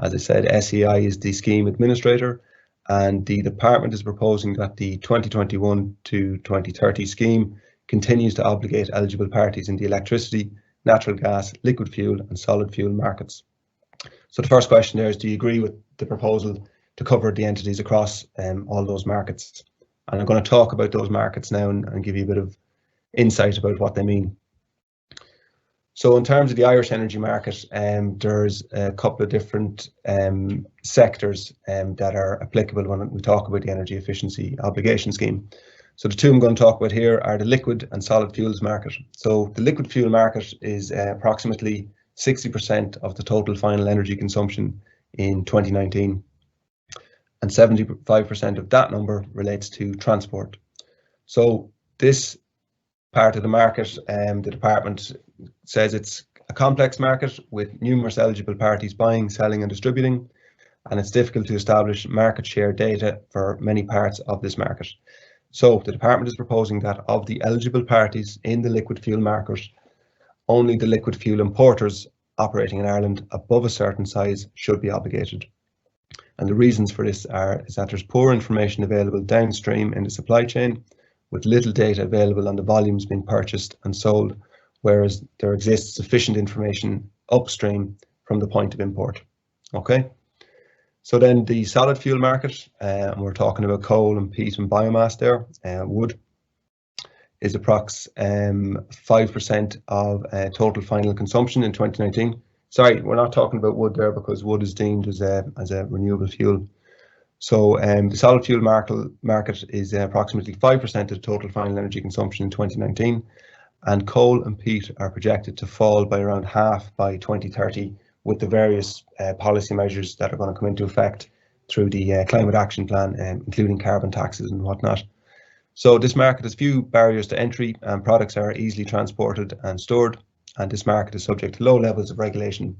As I said, SEI is the scheme administrator, and the department is proposing that the 2021 to 2030 scheme continues to obligate eligible parties in the electricity, natural gas, liquid fuel and solid fuel markets. So the first question there is, do you agree with the proposal to cover the entities across all those markets? And I'm going to talk about those markets now and give you a bit of insight about what they mean. So in terms of the Irish energy market, there's a couple of different sectors that are applicable when we talk about the energy efficiency obligation scheme. So the two I'm going to talk about here are the liquid and solid fuels market. So the liquid fuel market is approximately 60% of the total final energy consumption in 2019, and 75% of that number relates to transport. So this part of the market, the department says it's a complex market with numerous eligible parties buying, selling and distributing, and it's difficult to establish market share data for many parts of this market. So the department is proposing that of the eligible parties in the liquid fuel market, only the liquid fuel importers operating in Ireland above a certain size should be obligated. And the reasons for this is that there's poor information available downstream in the supply chain with little data available on the volumes being purchased and sold, whereas there exists sufficient information upstream from the point of import. Okay, so then the solid fuel market, and we're talking about coal and peat and biomass there. Wood is approx 5% of total final consumption in 2019. Sorry, we're not talking about wood there because wood is deemed as a renewable fuel. So the solid fuel market is approximately 5% of the total final energy consumption in 2019, and coal and peat are projected to fall by around half by 2030, with the various policy measures that are going to come into effect through the Climate Action Plan, including carbon taxes and whatnot. So this market has few barriers to entry, and products are easily transported and stored, and this market is subject to low levels of regulation.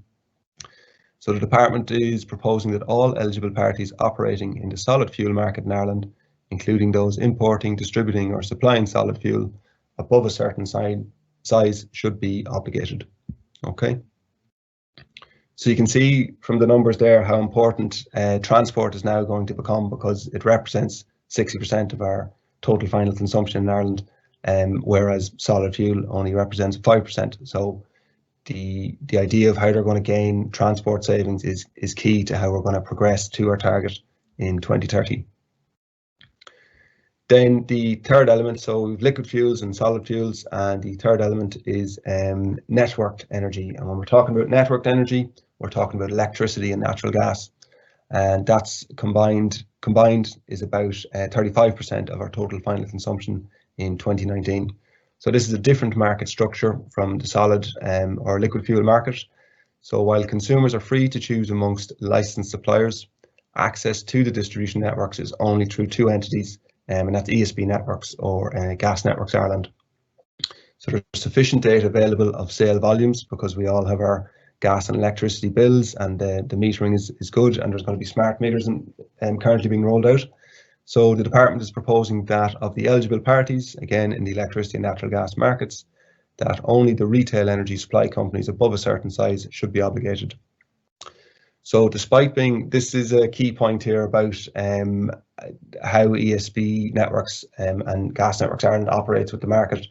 So the department is proposing that all eligible parties operating in the solid fuel market in Ireland, including those importing, distributing or supplying solid fuel above a certain size, should be obligated. Okay. So you can see from the numbers there how important transport is now going to become, because it represents 60% of our total final consumption in Ireland, whereas solid fuel only represents 5%. So the idea of how they're going to gain transport savings is key to how we're going to progress to our target in 2030. Then the third element, so we've liquid fuels and solid fuels, and the third element is networked energy. And when we're talking about networked energy, we're talking about electricity and natural gas, and that's combined is about 35% of our total final consumption in 2019. So this is a different market structure from the solid or liquid fuel market. So while consumers are free to choose amongst licensed suppliers, access to the distribution networks is only through two entities, and that's ESB Networks or Gas Networks Ireland. So there's sufficient data available of sale volumes, because we all have our gas and electricity bills, and the metering is good, and there's going to be smart meters currently being rolled out. So the department is proposing that of the eligible parties, again in the electricity and natural gas markets, that only the retail energy supply companies above a certain size should be obligated. So despite being, this is a key point here about how ESB Networks and Gas Networks Ireland operates with the market.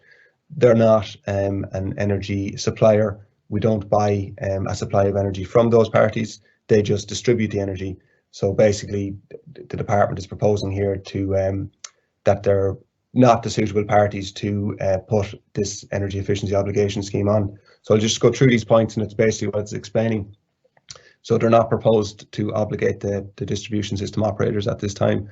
They're not an energy supplier. We don't buy a supply of energy from those parties. They just distribute the energy. So basically, the department is proposing here to that they're not the suitable parties to put this energy efficiency obligation scheme on. So I'll just go through these points, and it's basically what it's explaining. So they're not proposed to obligate the distribution system operators at this time.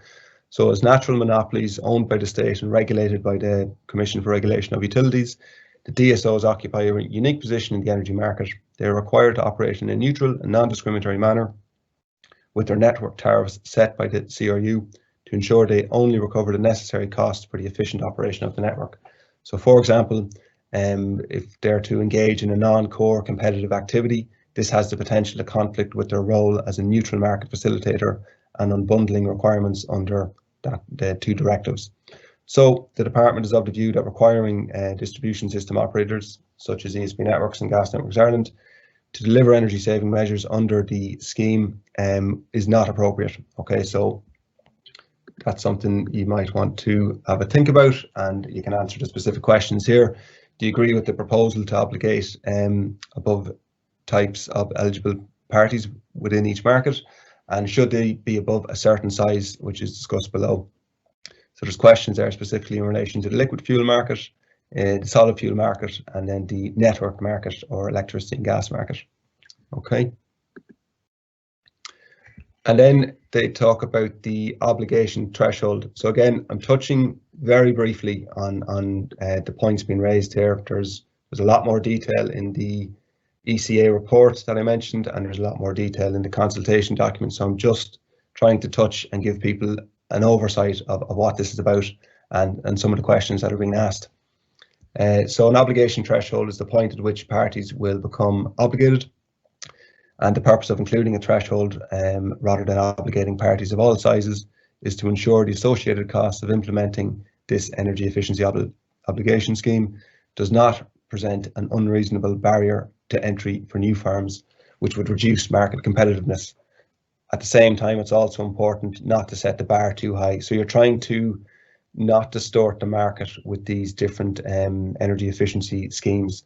So as natural monopolies owned by the state and regulated by the Commission for Regulation of Utilities, the DSOs occupy a unique position in the energy market. They are required to operate in a neutral and non-discriminatory manner, with their network tariffs set by the CRU to ensure they only recover the necessary costs for the efficient operation of the network. So for example, if they're to engage in a non-core competitive activity, this has the potential to conflict with their role as a neutral market facilitator and unbundling requirements under the two directives. So the department is of the view that requiring distribution system operators such as ESB Networks and Gas Networks Ireland to deliver energy saving measures under the scheme is not appropriate. Okay, so that's something you might want to have a think about, and you can answer the specific questions here. Do you agree with the proposal to obligate above types of eligible parties within each market, and should they be above a certain size, which is discussed below? So there's questions there specifically in relation to the liquid fuel market, the solid fuel market, and then the network market or electricity and gas market. Okay. And then they talk about the obligation threshold. So again, I'm touching very briefly on the points being raised here. There's a lot more detail in the ECA reports that I mentioned, and there's a lot more detail in the consultation document. So I'm just trying to touch and give people an oversight of what this is about and some of the questions that are being asked. So an obligation threshold is the point at which parties will become obligated. And the purpose of including a threshold rather than obligating parties of all sizes is to ensure the associated costs of implementing this energy efficiency obligation scheme does not present an unreasonable barrier to entry for new firms, which would reduce market competitiveness. At the same time, it's also important not to set the bar too high. So you're trying to not distort the market with these different energy efficiency schemes.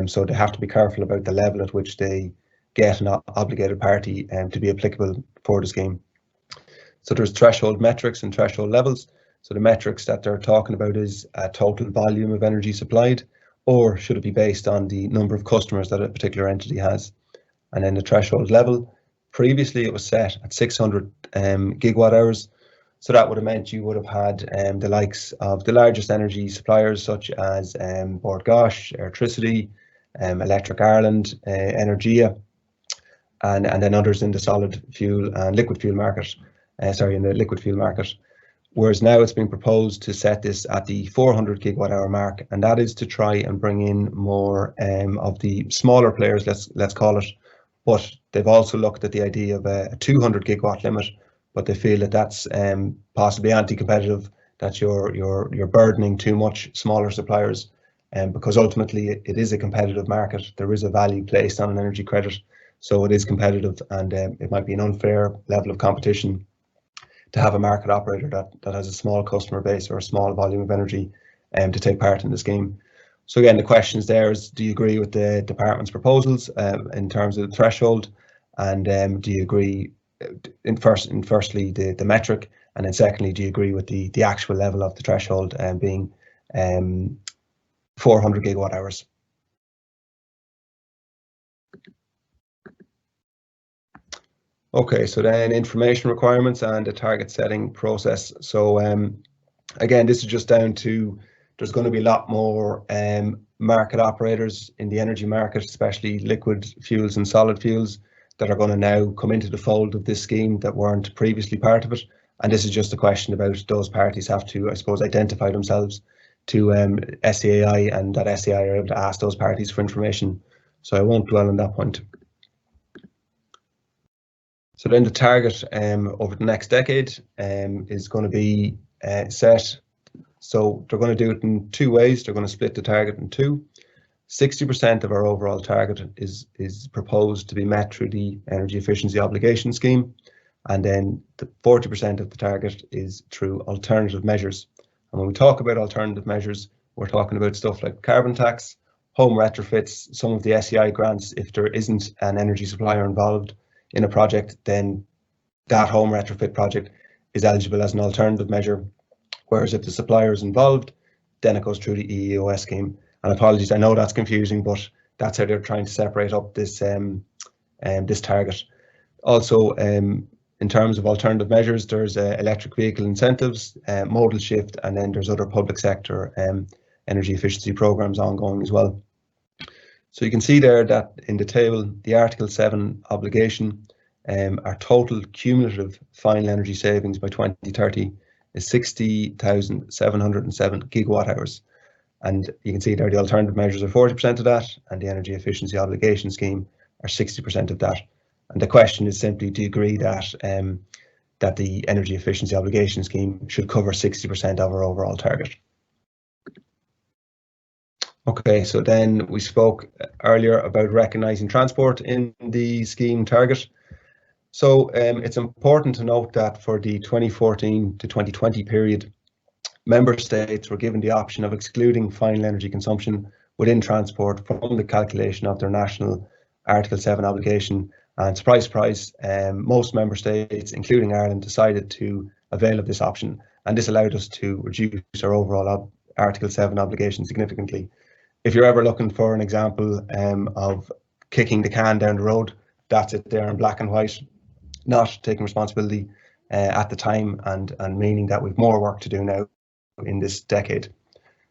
So they have to be careful about the level at which they get an obligated party to be applicable for the scheme. So there's threshold metrics and threshold levels. So the metrics that they're talking about is a total volume of energy supplied, or should it be based on the number of customers that a particular entity has. And then the threshold level, previously it was set at 600 gigawatt hours. So that would have meant you would have had the likes of the largest energy suppliers such as Bord Gáis, Electricity, Electric Ireland, Energia, and then others in the solid fuel and liquid fuel market. In the liquid fuel market. Whereas now it's being proposed to set this at the 400 gigawatt hour mark, and that is to try and bring in more of the smaller players, let's call it. But they've also looked at the idea of a 200 gigawatt limit, but they feel that that's possibly anti-competitive, that you're burdening too much smaller suppliers, because ultimately it is a competitive market. There is a value placed on an energy credit, so it is competitive, and it might be an unfair level of competition to have a market operator that has a small customer base or a small volume of energy to take part in the scheme. So again, the questions there is, do you agree with the department's proposals in terms of the threshold, and do you agree firstly the metric, and then secondly, do you agree with the actual level of the threshold being 400 gigawatt hours? Okay, so then information requirements and the target setting process. So again, this is just down to, there's going to be a lot more market operators in the energy market, especially liquid fuels and solid fuels, that are going to now come into the fold of this scheme that weren't previously part of it. And this is just a question about those parties have to, I suppose, identify themselves to SCAI, and that SCAI are able to ask those parties for information. So I won't dwell on that point. So then the target over the next decade is going to be set. So they're going to do it in two ways. They're going to split the target in two. 60% of our overall target is proposed to be met through the energy efficiency obligation scheme, and then the 40% of the target is through alternative measures. And when we talk about alternative measures, we're talking about stuff like carbon tax, home retrofits, some of the SEI grants. If there isn't an energy supplier involved in a project, then that home retrofit project is eligible as an alternative measure. Whereas if the supplier is involved, then it goes through the EEOS scheme. And apologies, I know that's confusing, but that's how they're trying to separate up this this target. Also, in terms of alternative measures, there's electric vehicle incentives, modal shift, and then there's other public sector energy efficiency programs ongoing as well. So you can see there that in the table, the Article 7 obligation, our total cumulative final energy savings by 2030 is 60,707 gigawatt hours. And you can see there the alternative measures are 40% of that, and the energy efficiency obligation scheme are 60% of that. And the question is simply, do you agree that that the energy efficiency obligation scheme should cover 60% of our overall target? Okay, so then we spoke earlier about recognising transport in the scheme target. So it's important to note that for the 2014 to 2020 period, member states were given the option of excluding final energy consumption within transport from the calculation of their national Article 7 obligation. And surprise, surprise, most member states, including Ireland, decided to avail of this option. And this allowed us to reduce our overall Article 7 obligation significantly. If you're ever looking for an example of kicking the can down the road, that's it there in black and white, not taking responsibility at the time, and meaning that we've more work to do now in this decade.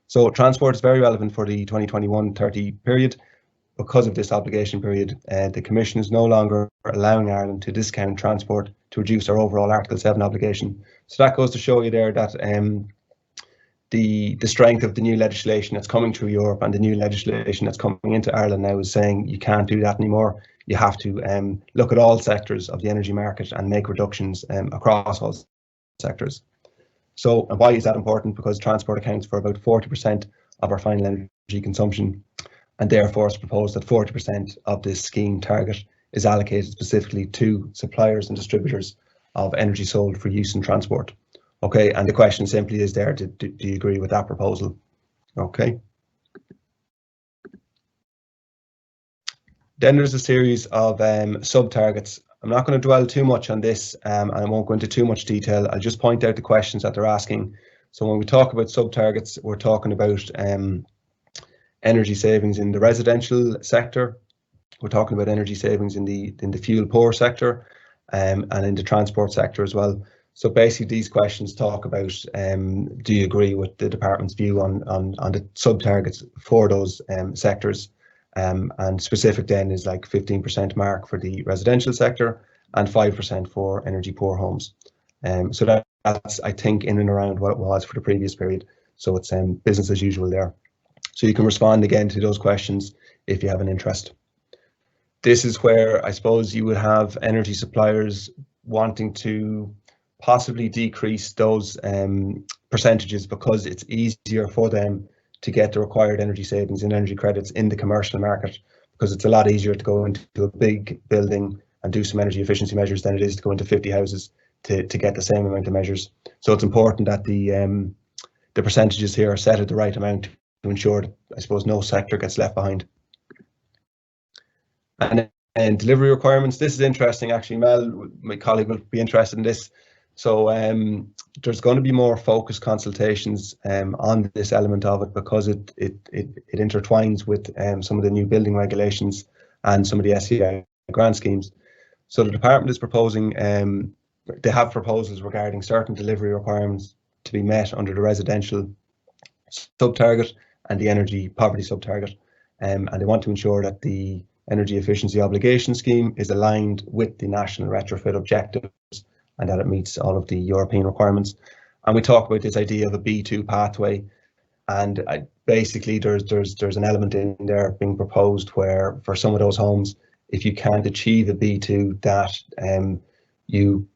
So transport is very relevant for the 2021-30 period. Because of this obligation period, the Commission is no longer allowing Ireland to discount transport to reduce our overall Article 7 obligation. So that goes to show you there that the strength of the new legislation that's coming through Europe and the new legislation that's coming into Ireland now is saying you can't do that anymore. You have to look at all sectors of the energy market and make reductions across all sectors. So why is that important? Because transport accounts for about 40% of our final energy consumption, and therefore it's proposed that 40% of this scheme target is allocated specifically to suppliers and distributors of energy sold for use in transport. Okay, and the question simply is there, do you agree with that proposal? Okay. Then there's a series of sub-targets. I'm not going to dwell too much on this, and I won't go into too much detail. I'll just point out the questions that they're asking. So when we talk about sub-targets, we're talking about energy savings in the residential sector. We're talking about energy savings in the fuel poor sector, and in the transport sector as well. So basically, these questions talk about do you agree with the department's view on the sub-targets for those sectors? And specific then is like 15% mark for the residential sector and 5% for energy poor homes. So that's, I think, in and around what it was for the previous period. So it's business as usual there. So you can respond again to those questions if you have an interest. This is where I suppose you would have energy suppliers wanting to possibly decrease those percentages because it's easier for them to get the required energy savings and energy credits in the commercial market, because it's a lot easier to go into a big building and do some energy efficiency measures than it is to go into 50 houses to get the same amount of measures. So it's important that the percentages here are set at the right amount to ensure that, I suppose, no sector gets left behind. And delivery requirements, this is interesting actually. Mel, my colleague, will be interested in this. So there's going to be more focused consultations on this element of it, because it intertwines with some of the new building regulations and some of the SEI grant schemes. So the department is proposing, they have proposals regarding certain delivery requirements to be met under the residential sub-target and the energy poverty sub-target, and they want to ensure that the energy efficiency obligation scheme is aligned with the national retrofit objectives and that it meets all of the European requirements. And we talk about this idea of a B2 pathway, and basically there's an element in there being proposed where for some of those homes, if you can't achieve a B2, that you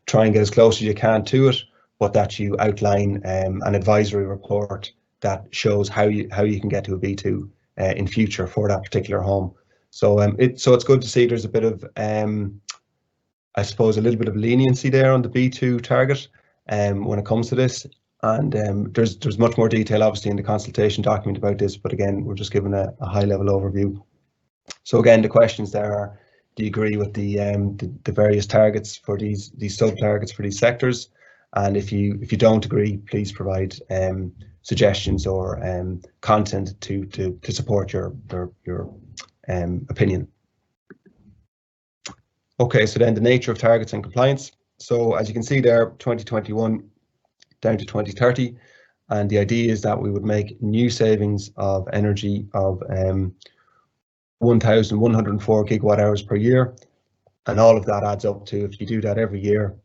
try and get as close as you can to it, but that you outline an advisory report that shows how you can get to a B2 in future for that particular home. So it's good to see there's a bit of I suppose a little bit of leniency there on the B2 target when it comes to this, and there's much more detail obviously in the consultation document about this, but again we're just giving a high level overview. So again, the questions there are, do you agree with the various targets for these sub targets for these sectors? And if you don't agree, please provide suggestions or content to support your opinion. Okay, so then the nature of targets and compliance. So as you can see there, 2021 down to 2030, and the idea is that we would make new savings of energy of 1,104 gigawatt hours per year, and all of that adds up to, if you do that every year,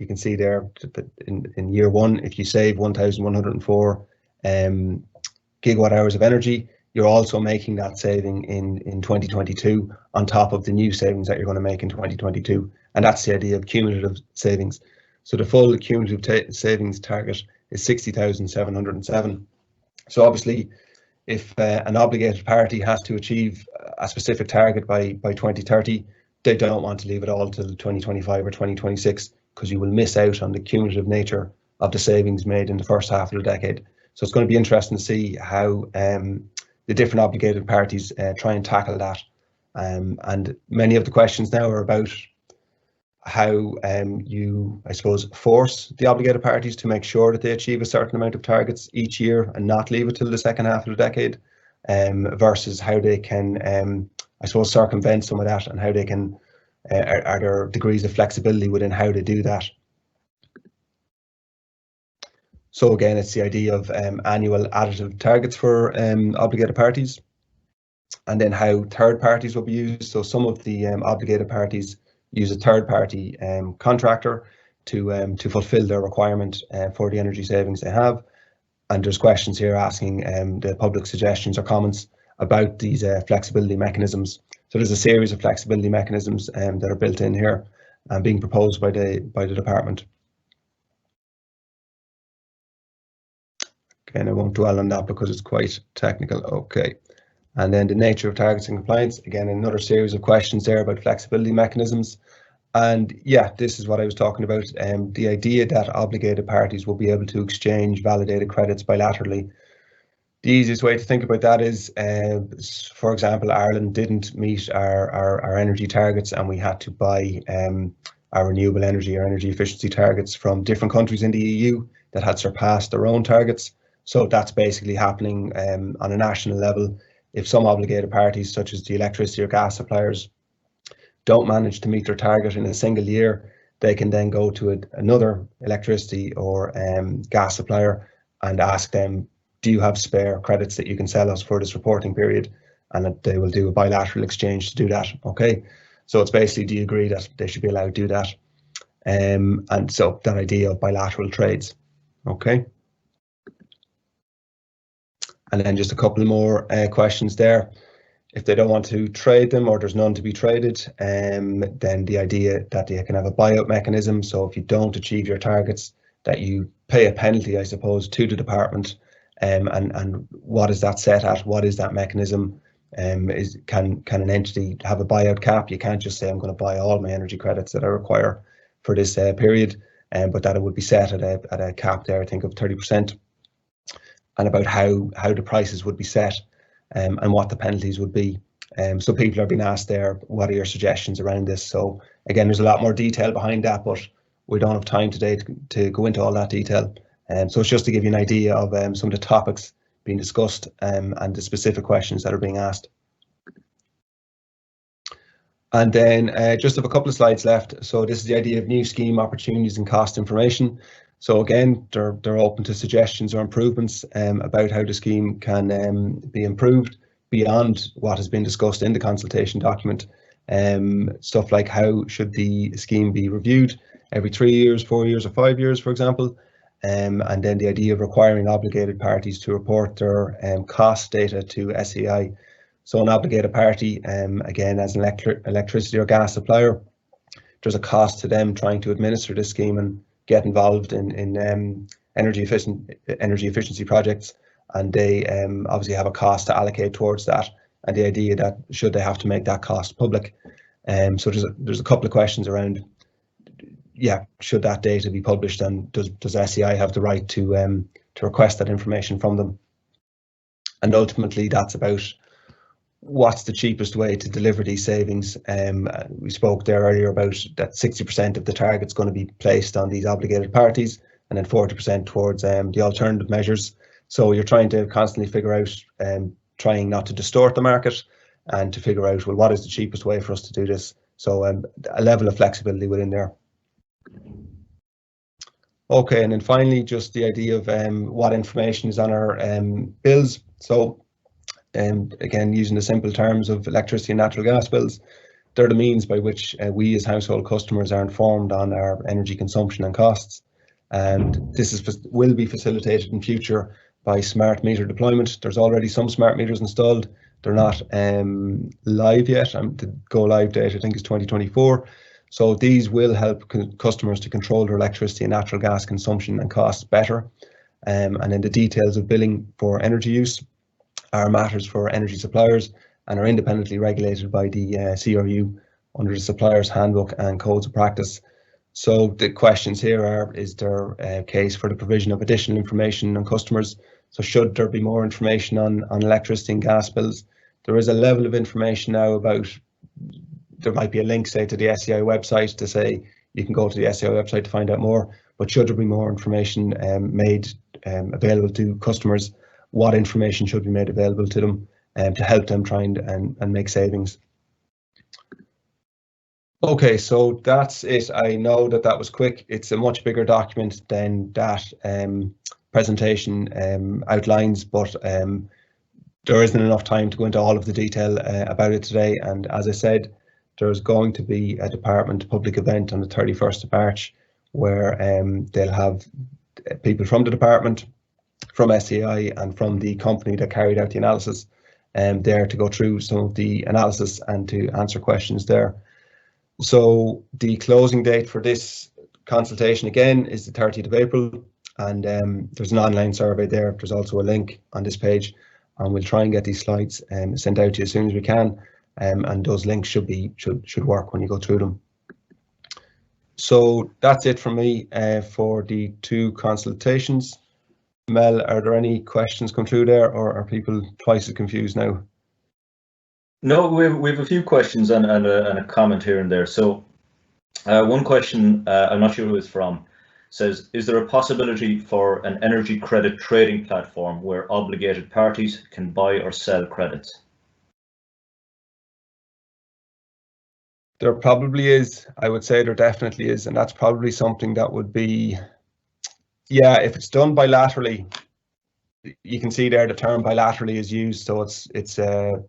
you can see there that in year one, if you save 1,104 gigawatt hours of energy, you're also making that saving in 2022 on top of the new savings that you're going to make in 2022. And that's the idea of cumulative savings. So the full cumulative savings target is 60,707. So obviously, if an obligated party has to achieve a specific target by 2030, they don't want to leave it all till 2025 or 2026, because you will miss out on the cumulative nature of the savings made in the first half of the decade. So it's going to be interesting to see how the different obligated parties try and tackle that. And many of the questions now are about how you, I suppose, force the obligated parties to make sure that they achieve a certain amount of targets each year and not leave it till the second half of the decade, versus how they can, I suppose, circumvent some of that, and how they can, are there degrees of flexibility within how they do that. So again, it's the idea of annual additive targets for obligated parties, and then how third parties will be used. So some of the obligated parties use a third party contractor to fulfill their requirement for the energy savings they have. And there's questions here asking the public suggestions or comments about these flexibility mechanisms. So there's a series of flexibility mechanisms that are built in here and being proposed by the department. Again, I won't dwell on that because it's quite technical. Okay. And then the nature of targets and compliance. Again, another series of questions there about flexibility mechanisms. And yeah, this is what I was talking about. The idea that obligated parties will be able to exchange validated credits bilaterally. The easiest way to think about that is, for example, Ireland didn't meet our energy targets, and we had to buy our renewable energy or energy efficiency targets from different countries in the EU that had surpassed their own targets. So that's basically happening on a national level. If some obligated parties, such as the electricity or gas suppliers, don't manage to meet their target in a single year, they can then go to another electricity or gas supplier and ask them, do you have spare credits that you can sell us for this reporting period? And they will do a bilateral exchange to do that. Okay, so it's basically, do you agree that they should be allowed to do that? And so that idea of bilateral trades. Okay. And then just a couple more questions there. If they don't want to trade them, or there's none to be traded, then the idea that they can have a buyout mechanism. So if you don't achieve your targets, that you pay a penalty, I suppose, to the department. And what is that set at? What is that mechanism? Can an entity have a buyout cap? You can't just say, I'm going to buy all my energy credits that I require for this period, but that it would be set at a cap there, I think, of 30%, and about how the prices would be set. And what the penalties would be. So people are being asked there, what are your suggestions around this? So again, there's a lot more detail behind that, but we don't have time today to go into all that detail. So it's just to give you an idea of some of the topics being discussed and the specific questions that are being asked. And then just have a couple of slides left. So this is the idea of new scheme opportunities and cost information. So again, they're open to suggestions or improvements about how the scheme can be improved beyond what has been discussed in the consultation document. Stuff like, how should the scheme be reviewed every 3 years, 4 years, or 5 years, for example. And then the idea of requiring obligated parties to report their cost data to SEI. So an obligated party, again, as an electricity or gas supplier, there's a cost to them trying to administer this scheme and get involved in energy efficiency projects, and they obviously have a cost to allocate towards that. And the idea that should they have to make that cost public? So there's a couple of questions around, yeah, should that data be published, and does SEI have the right to request that information from them? And ultimately, that's about what's the cheapest way to deliver these savings. We spoke there earlier about that 60% of the target's going to be placed on these obligated parties, and then 40% towards the alternative measures. So you're trying to constantly figure out, trying not to distort the market, and to figure out, well, what is the cheapest way for us to do this? So a level of flexibility within there. Okay, and then finally, just the idea of what information is on our bills. So again, using the simple terms of electricity and natural gas bills, they're the means by which we as household customers are informed on our energy consumption and costs. And this will be facilitated in future by smart meter deployment. There's already some smart meters installed. They're not live yet. The go live date, I think, is 2024. So these will help customers to control their electricity and natural gas consumption and costs better. And then the details of billing for energy use are matters for energy suppliers and are independently regulated by the CRU under the Suppliers Handbook and Codes of Practice. So the questions here are, is there a case for the provision of additional information on customers? So should there be more information on electricity and gas bills? There is a level of information now about, there might be a link, say, to the SEI website to say you can go to the SEI website to find out more, but should there be more information made available to customers? What information should be made available to them to help them try and make savings? Okay, so that's it. I know that was quick. It's a much bigger document than that presentation outlines, but there isn't enough time to go into all of the detail about it today. And as I said, there's going to be a department public event on the 31st of March where they'll have people from the department, from SEI, and from the company that carried out the analysis there to go through some of the analysis and to answer questions there. So the closing date for this consultation again is the 30th of April, and there's an online survey there. There's also a link on this page, and we'll try and get these slides sent out to you as soon as we can, and those links should work when you go through them. So that's it from me for the two consultations. Mel, are there any questions come through there, or are people twice as confused now? No, we have a few questions and a comment here and there. So one question, I'm not sure who it's from, says, is there a possibility for an energy credit trading platform where obligated parties can buy or sell credits? There probably is. I would say there definitely is, and that's probably something that would be, yeah, if it's done bilaterally. You can see there the term bilaterally is used, so it's a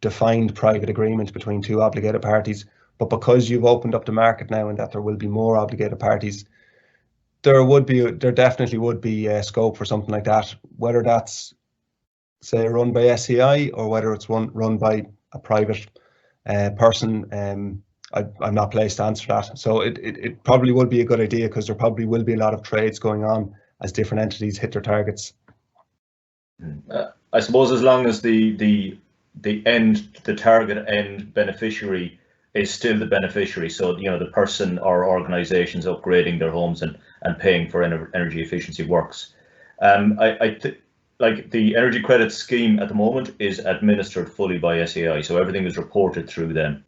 defined private agreement between two obligated parties. But because you've opened up the market now and that there will be more obligated parties, there definitely would be scope for something like that. Whether that's, say, run by SEI or whether it's run by a private person, I'm not placed to answer that. So it probably would be a good idea, because there probably will be a lot of trades going on as different entities hit their targets. I suppose as long as the target end beneficiary is still the beneficiary, so the person or organisations upgrading their homes and paying for energy efficiency works. Like the energy credit scheme at the moment is administered fully by SEI, so everything is reported through them.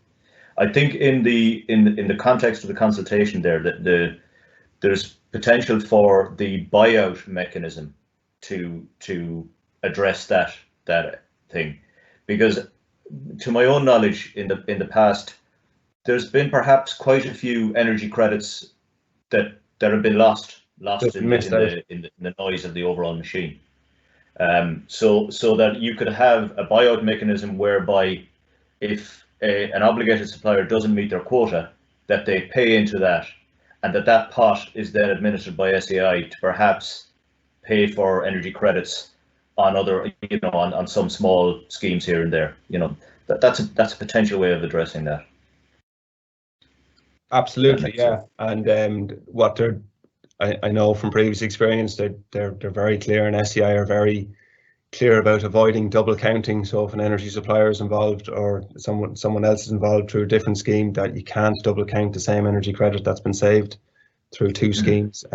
I think in the context of the consultation there, that there's potential for the buyout mechanism to address that thing, because to my own knowledge in the past, there's been perhaps quite a few energy credits that have been lost in the noise of the overall machine. So that you could have a buyout mechanism whereby if an obligated supplier doesn't meet their quota, that they pay into that, and that pot is then administered by SEI to perhaps pay for energy credits on other, on some small schemes here and there. That's a potential way of addressing that. Absolutely, yeah. And what I know from previous experience, they're very clear, and SEI are very clear about avoiding double counting. So if an energy supplier is involved or someone else is involved through a different scheme, that you can't double count the same energy credit that's been saved through two schemes.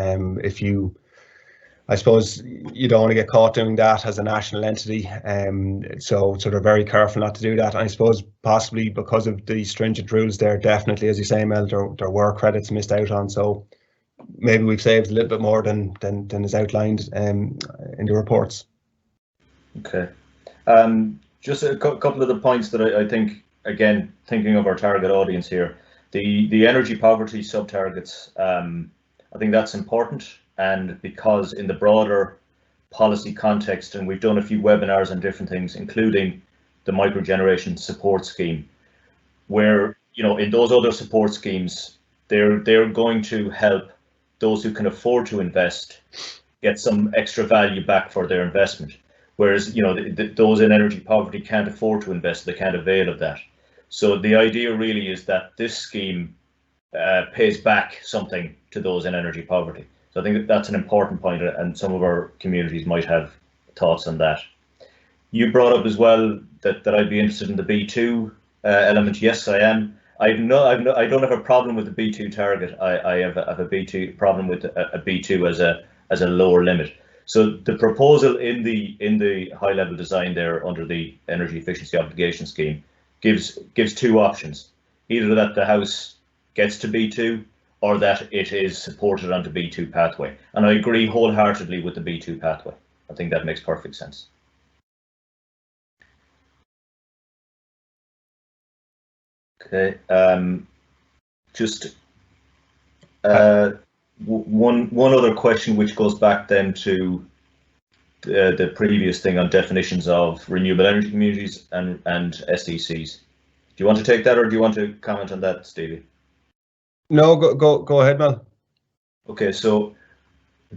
I suppose you don't want to get caught doing that as a national entity, so they're very careful not to do that. And I suppose possibly because of the stringent rules there, definitely, as you say, Mel, there were credits missed out on. So maybe we've saved a little bit more than is outlined in the reports. Okay. Just a couple of the points that I think, again, thinking of our target audience here, the energy poverty sub-targets, I think that's important. And because in the broader policy context, and we've done a few webinars on different things, including the microgeneration support scheme, where, in those other support schemes, they're going to help those who can afford to invest get some extra value back for their investment. Whereas, those in energy poverty can't afford to invest, they can't avail of that. So the idea really is that this scheme pays back something to those in energy poverty. So I think that's an important point, and some of our communities might have thoughts on that. You brought up as well that I'd be interested in the B2 element. Yes, I am. I don't have a problem with the B2 target. I have a B2 problem with a B2 as a lower limit. So the proposal in the high level design there under the energy efficiency obligation scheme gives two options: either that the house gets to B2 or that it is supported on the B2 pathway. And I agree wholeheartedly with the B2 pathway. I think that makes perfect sense. Okay, just one other question, which goes back then to the previous thing on definitions of renewable energy communities and SDCs. Do you want to take that, or do you want to comment on that, Stevie? No, go ahead, Mel. Okay, so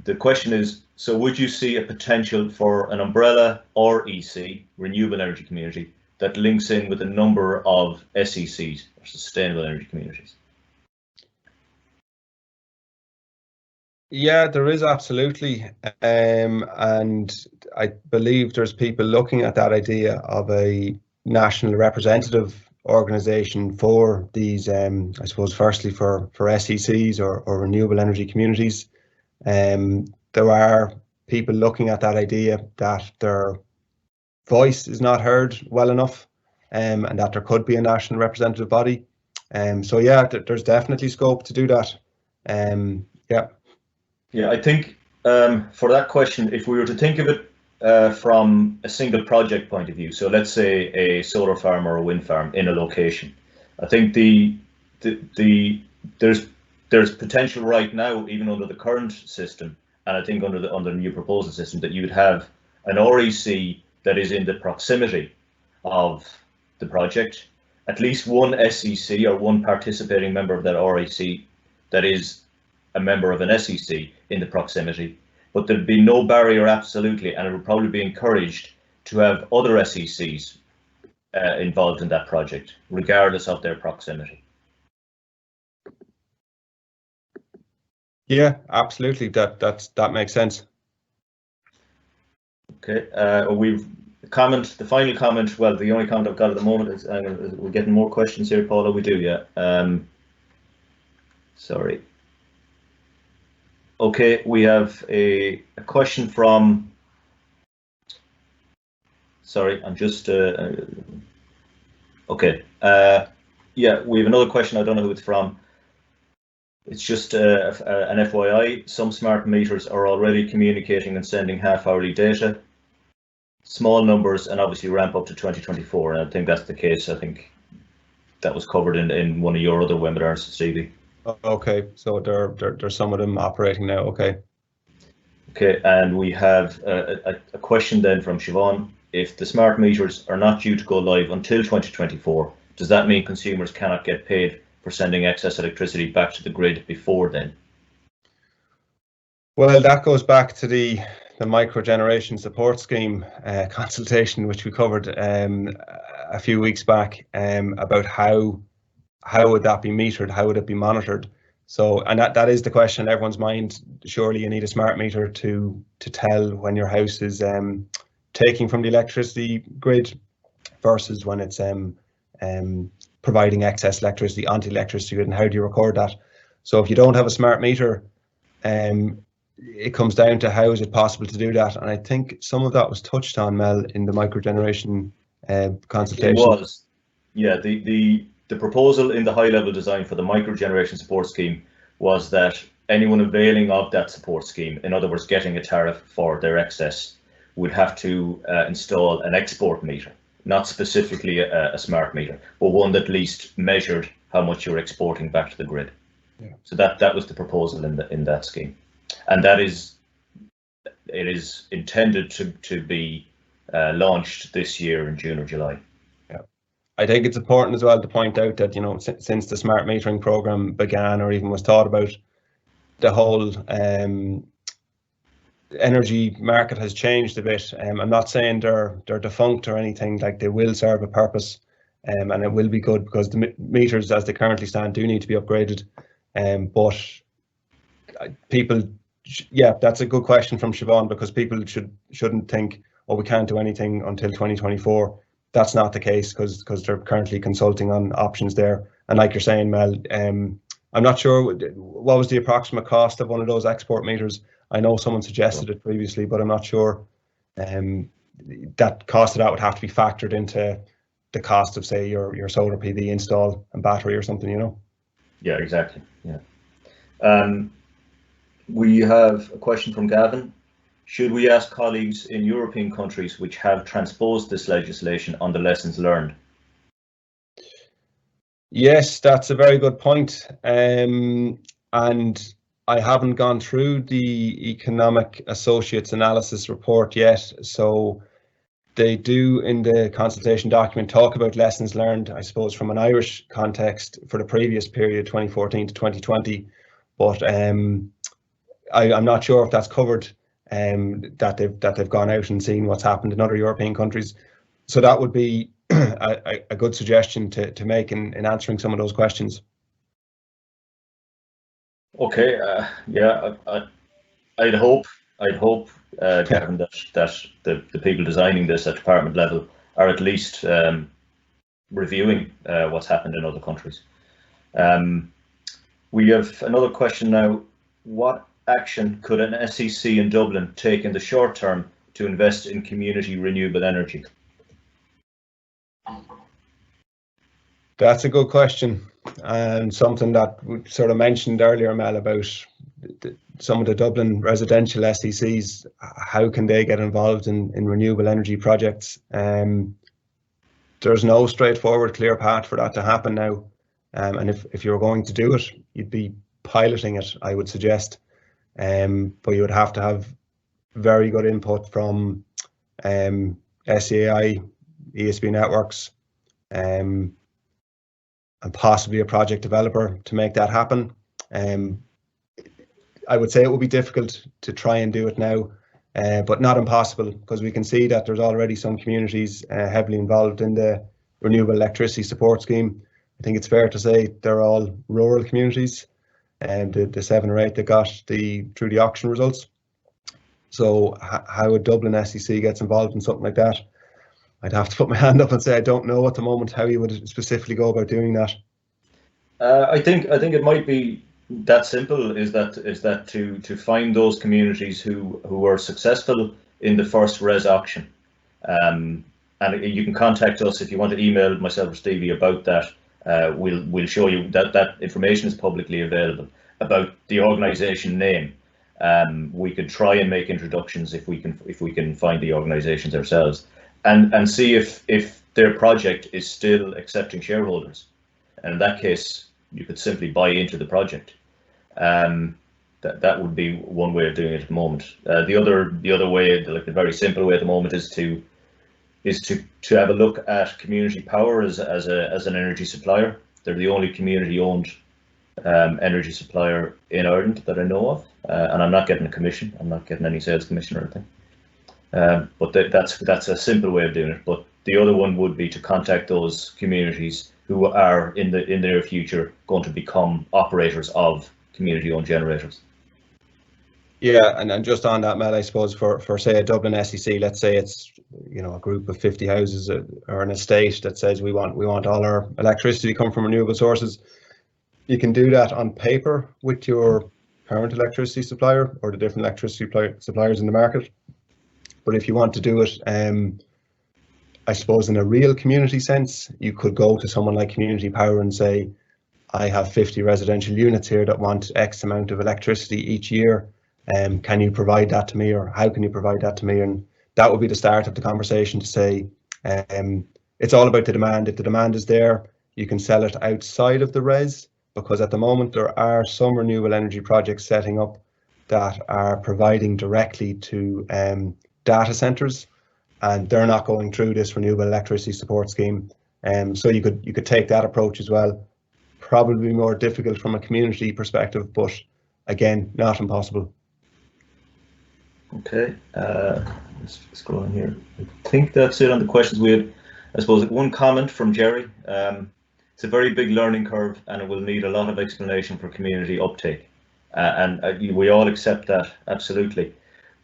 the question is, so would you see a potential for an umbrella or EC, renewable energy community, that links in with a number of SECs, or sustainable energy communities? Yeah, there is, absolutely. And I believe there's people looking at that idea of a national representative organisation for these, I suppose, firstly for SECs or renewable energy communities. There are people looking at that idea that their voice is not heard well enough, and that there could be a national representative body. So yeah, there's definitely scope to do that. Yeah, I think for that question, if we were to think of it from a single project point of view, so let's say a solar farm or a wind farm in a location, I think there's potential right now, even under the current system, and I think under the new proposal system, that you'd have an REC that is in the proximity of the project, at least one SEC or one participating member of that REC that is a member of an SEC in the proximity, but there'd be no barrier absolutely, and it would probably be encouraged to have other SECs involved in that project, regardless of their proximity. Yeah, absolutely. That makes sense. Okay, the final comment. Well, the only comment I've got at the moment is we're getting more questions here, Paula. We do, yeah. Sorry. Okay, we have a question from. Sorry, I'm just. Okay. Yeah, we have another question. I don't know who it's from. It's just an FYI. Some smart meters are already communicating and sending half-hourly data. Small numbers, and obviously ramp up to 2024. And I think that's the case. I think that was covered in one of your other webinars, Stevie. Okay, so there's some of them operating now. Okay. Okay, and we have a question then from Siobhan. If the smart meters are not due to go live until 2024, does that mean consumers cannot get paid for sending excess electricity back to the grid before then? Well, that goes back to the micro generation support scheme consultation, which we covered a few weeks back, about how would that be metered, how would it be monitored. So, and that is the question in everyone's mind. Surely you need a smart meter to tell when your house is taking from the electricity grid versus when it's providing excess electricity onto the electricity grid, and how do you record that? So if you don't have a smart meter, it comes down to how is it possible to do that, and I think some of that was touched on, Mel, in the microgeneration consultation. It was, yeah. The proposal in the high-level design for the microgeneration support scheme was that anyone availing of that support scheme, in other words, getting a tariff for their excess, would have to install an export meter, not specifically a smart meter, but one that at least measured how much you're exporting back to the grid. Yeah. So that was the proposal in that scheme, and it is intended to be launched this year in June or July. Yeah, I think it's important as well to point out that, you know, since the smart metering program began or even was thought about, the whole energy market has changed a bit. I'm not saying they're defunct or anything. Like, they will serve a purpose, and it will be good, because the meters as they currently stand do need to be upgraded. But people, yeah, that's a good question from Siobhan, because people shouldn't think, oh, we can't do anything until 2024. That's not the case, because they're currently consulting on options there. And like you're saying, Mel, I'm not sure what was the approximate cost of one of those export meters. I know someone suggested it previously, but I'm not sure that cost of that would have to be factored into the cost of, say, your solar PV install and battery or something, you know? Yeah, exactly. Yeah. We have a question from Gavin. Should we ask colleagues in European countries which have transposed this legislation on the lessons learned? Yes, that's a very good point. And I haven't gone through the Economic Associates Analysis report yet. So they do, in the consultation document, talk about lessons learned, I suppose, from an Irish context for the previous period, 2014 to 2020. But I'm not sure if that's covered, that they've gone out and seen what's happened in other European countries. So that would be a good suggestion to make in answering some of those questions. Okay, yeah, I'd hope, Gavin, that the people designing this at department level are at least reviewing what's happened in other countries. We have another question now. What action could an SEC in Dublin take in the short term to invest in community renewable energy? That's a good question, and something that we sort of mentioned earlier, Mel, about some of the Dublin residential SECs. How can they get involved in renewable energy projects? There's no straightforward, clear path for that to happen now. And if you're going to do it, you'd be piloting it, I would suggest. But you would have to have very good input from SEAI, ESB networks, and possibly a project developer to make that happen. I would say it would be difficult to try and do it now, but not impossible, because we can see that there's already some communities heavily involved in the Renewable Electricity Support Scheme. I think it's fair to say they're all rural communities, and the 7 or 8 that got through the auction results. So how a Dublin SEC gets involved in something like that, I'd have to put my hand up and say I don't know at the moment how you would specifically go about doing that. I think it might be that simple. Is that to find those communities who were successful in the first res auction, and you can contact us if you want to email myself or Stevie about that. We'll show you that information is publicly available about the organisation name. We could try and make introductions if we can find the organisations ourselves, and see if their project is still accepting shareholders. And in that case, you could simply buy into the project. That would be one way of doing it at the moment. The other way, like the very simple way at the moment, is to have a look at community power as an energy supplier. They're the only community-owned energy supplier in Ireland that I know of, and I'm not getting a commission. I'm not getting any sales commission or anything. But that's a simple way of doing it. But the other one would be to contact those communities who are in the near future going to become operators of community-owned generators. Yeah, and just on that, Mel, I suppose for say a Dublin SEC, let's say it's a group of 50 houses or an estate that says we want all our electricity to come from renewable sources. You can do that on paper with your current electricity supplier or the different electricity suppliers in the market. But if you want to do it, I suppose in a real community sense, you could go to someone like Community Power and say, I have 50 residential units here that want X amount of electricity each year. Can you provide that to me, or how can you provide that to me? And that would be the start of the conversation to say, it's all about the demand. If the demand is there, you can sell it outside of the res, because at the moment there are some renewable energy projects setting up that are providing directly to data centres, and they're not going through this renewable electricity support scheme. So you could take that approach as well. Probably more difficult from a community perspective, but again, not impossible. Okay, let's scroll on here. I think that's it on the questions. We had, I suppose, one comment from Jerry. It's a very big learning curve, and it will need a lot of explanation for community uptake. And we all accept that, absolutely.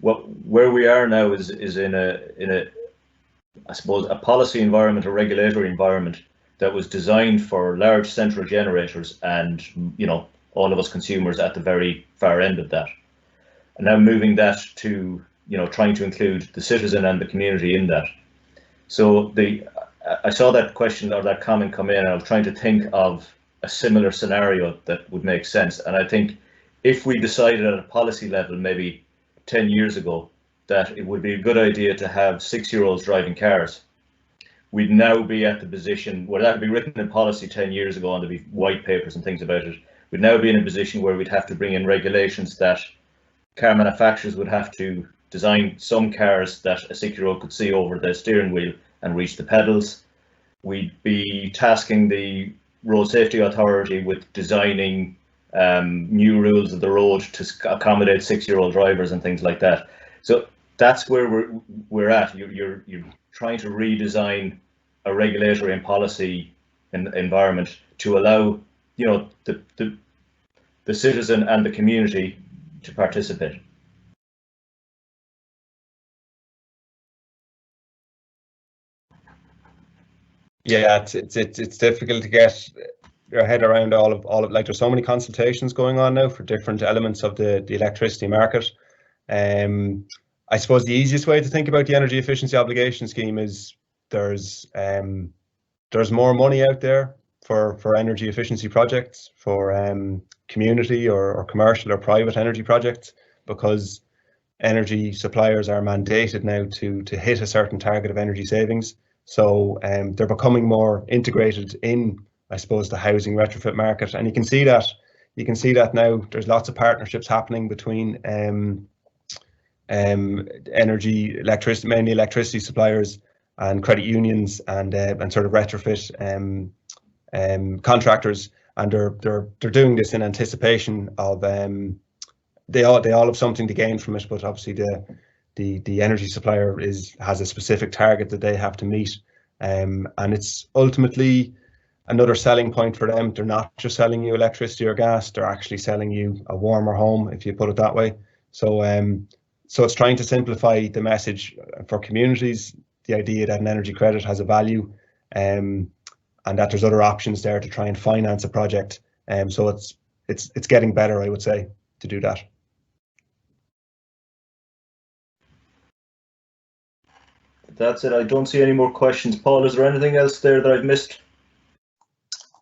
Where we are now is in a I suppose a policy environment, a regulatory environment that was designed for large central generators, and all of us consumers at the very far end of that. And now moving that to trying to include the citizen and the community in that. So I saw that question or that comment come in, and I was trying to think of a similar scenario that would make sense. And I think if we decided at a policy level, maybe 10 years ago, that it would be a good idea to have 6-year-olds driving cars, we'd now be at the position where that would be written in policy 10 years ago, and there'd be white papers and things about it. We'd now be in a position where we'd have to bring in regulations that car manufacturers would have to design some cars that a 6-year-old could see over the steering wheel and reach the pedals. We'd be tasking the Road Safety Authority with designing new rules of the road to accommodate 6-year-old drivers and things like that. So that's where we're at. You're trying to redesign a regulatory and policy environment to allow the citizen and the community to participate. Yeah, it's difficult to get your head around all of like, there's so many consultations going on now for different elements of the electricity market. I suppose the easiest way to think about the energy efficiency obligation scheme is there's more money out there for energy efficiency projects, for community or commercial or private energy projects, because energy suppliers are mandated now to hit a certain target of energy savings. So they're becoming more integrated in, I suppose, the housing retrofit market, and you can see that now. There's lots of partnerships happening between mainly electricity suppliers and credit unions and sort of retrofit contractors, and they're doing this in anticipation of they all have something to gain from it, but obviously the energy supplier has a specific target that they have to meet, and it's ultimately another selling point for them. They're not just selling you electricity or gas; they're actually selling you a warmer home, if you put it that way. So it's trying to simplify the message for communities, the idea that an energy credit has a value, and that there's other options there to try and finance a project. So it's getting better, I would say, to do that. That's it. I don't see any more questions. Paul, is there anything else there that I've missed?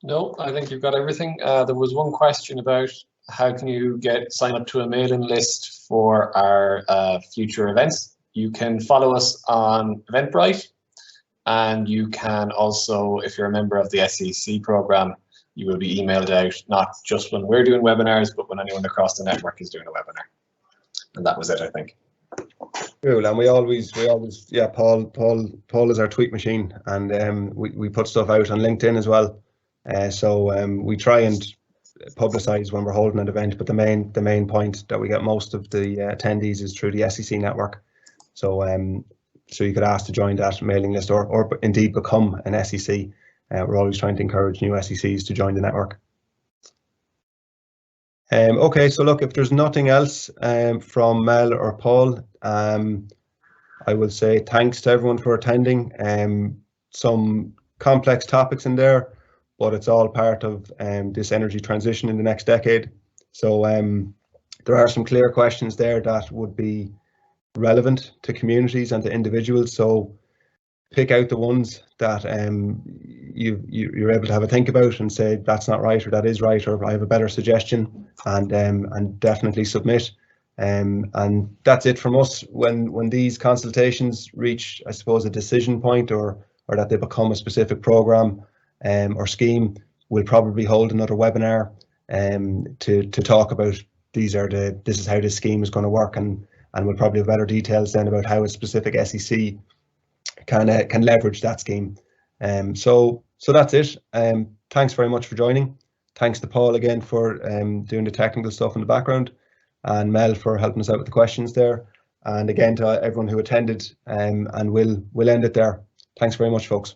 No, I think you've got everything. There was one question about how can you sign up to a mailing list for our future events. You can follow us on Eventbrite, and you can also, if you're a member of the SEC program, you will be emailed out, not just when we're doing webinars, but when anyone across the network is doing a webinar. And that was it, I think. Cool, and we always, yeah, Paul is our tweet machine, and we put stuff out on LinkedIn as well. So we try and publicize when we're holding an event, but the main point that we get most of the attendees is through the SEC network. So so you could ask to join that mailing list, or indeed become an SEC. We're always trying to encourage new SECs to join the network. Okay, so look, if there's nothing else from Mel or Paul, I will say thanks to everyone for attending. Some complex topics in there, but it's all part of this energy transition in the next decade. So there are some clear questions there that would be relevant to communities and to individuals. So pick out the ones that you're able to have a think about and say that's not right, or that is right, or I have a better suggestion, and definitely submit. And that's it from us. When these consultations reach, I suppose, a decision point, or that they become a specific program or scheme, we'll probably hold another webinar to talk about this is how this scheme is going to work, and we'll probably have better details then about how a specific SEC can leverage that scheme. So that's it. Thanks very much for joining. Thanks to Paul again for doing the technical stuff in the background, and Mel for helping us out with the questions there. And again to everyone who attended, and we'll end it there. Thanks very much, folks.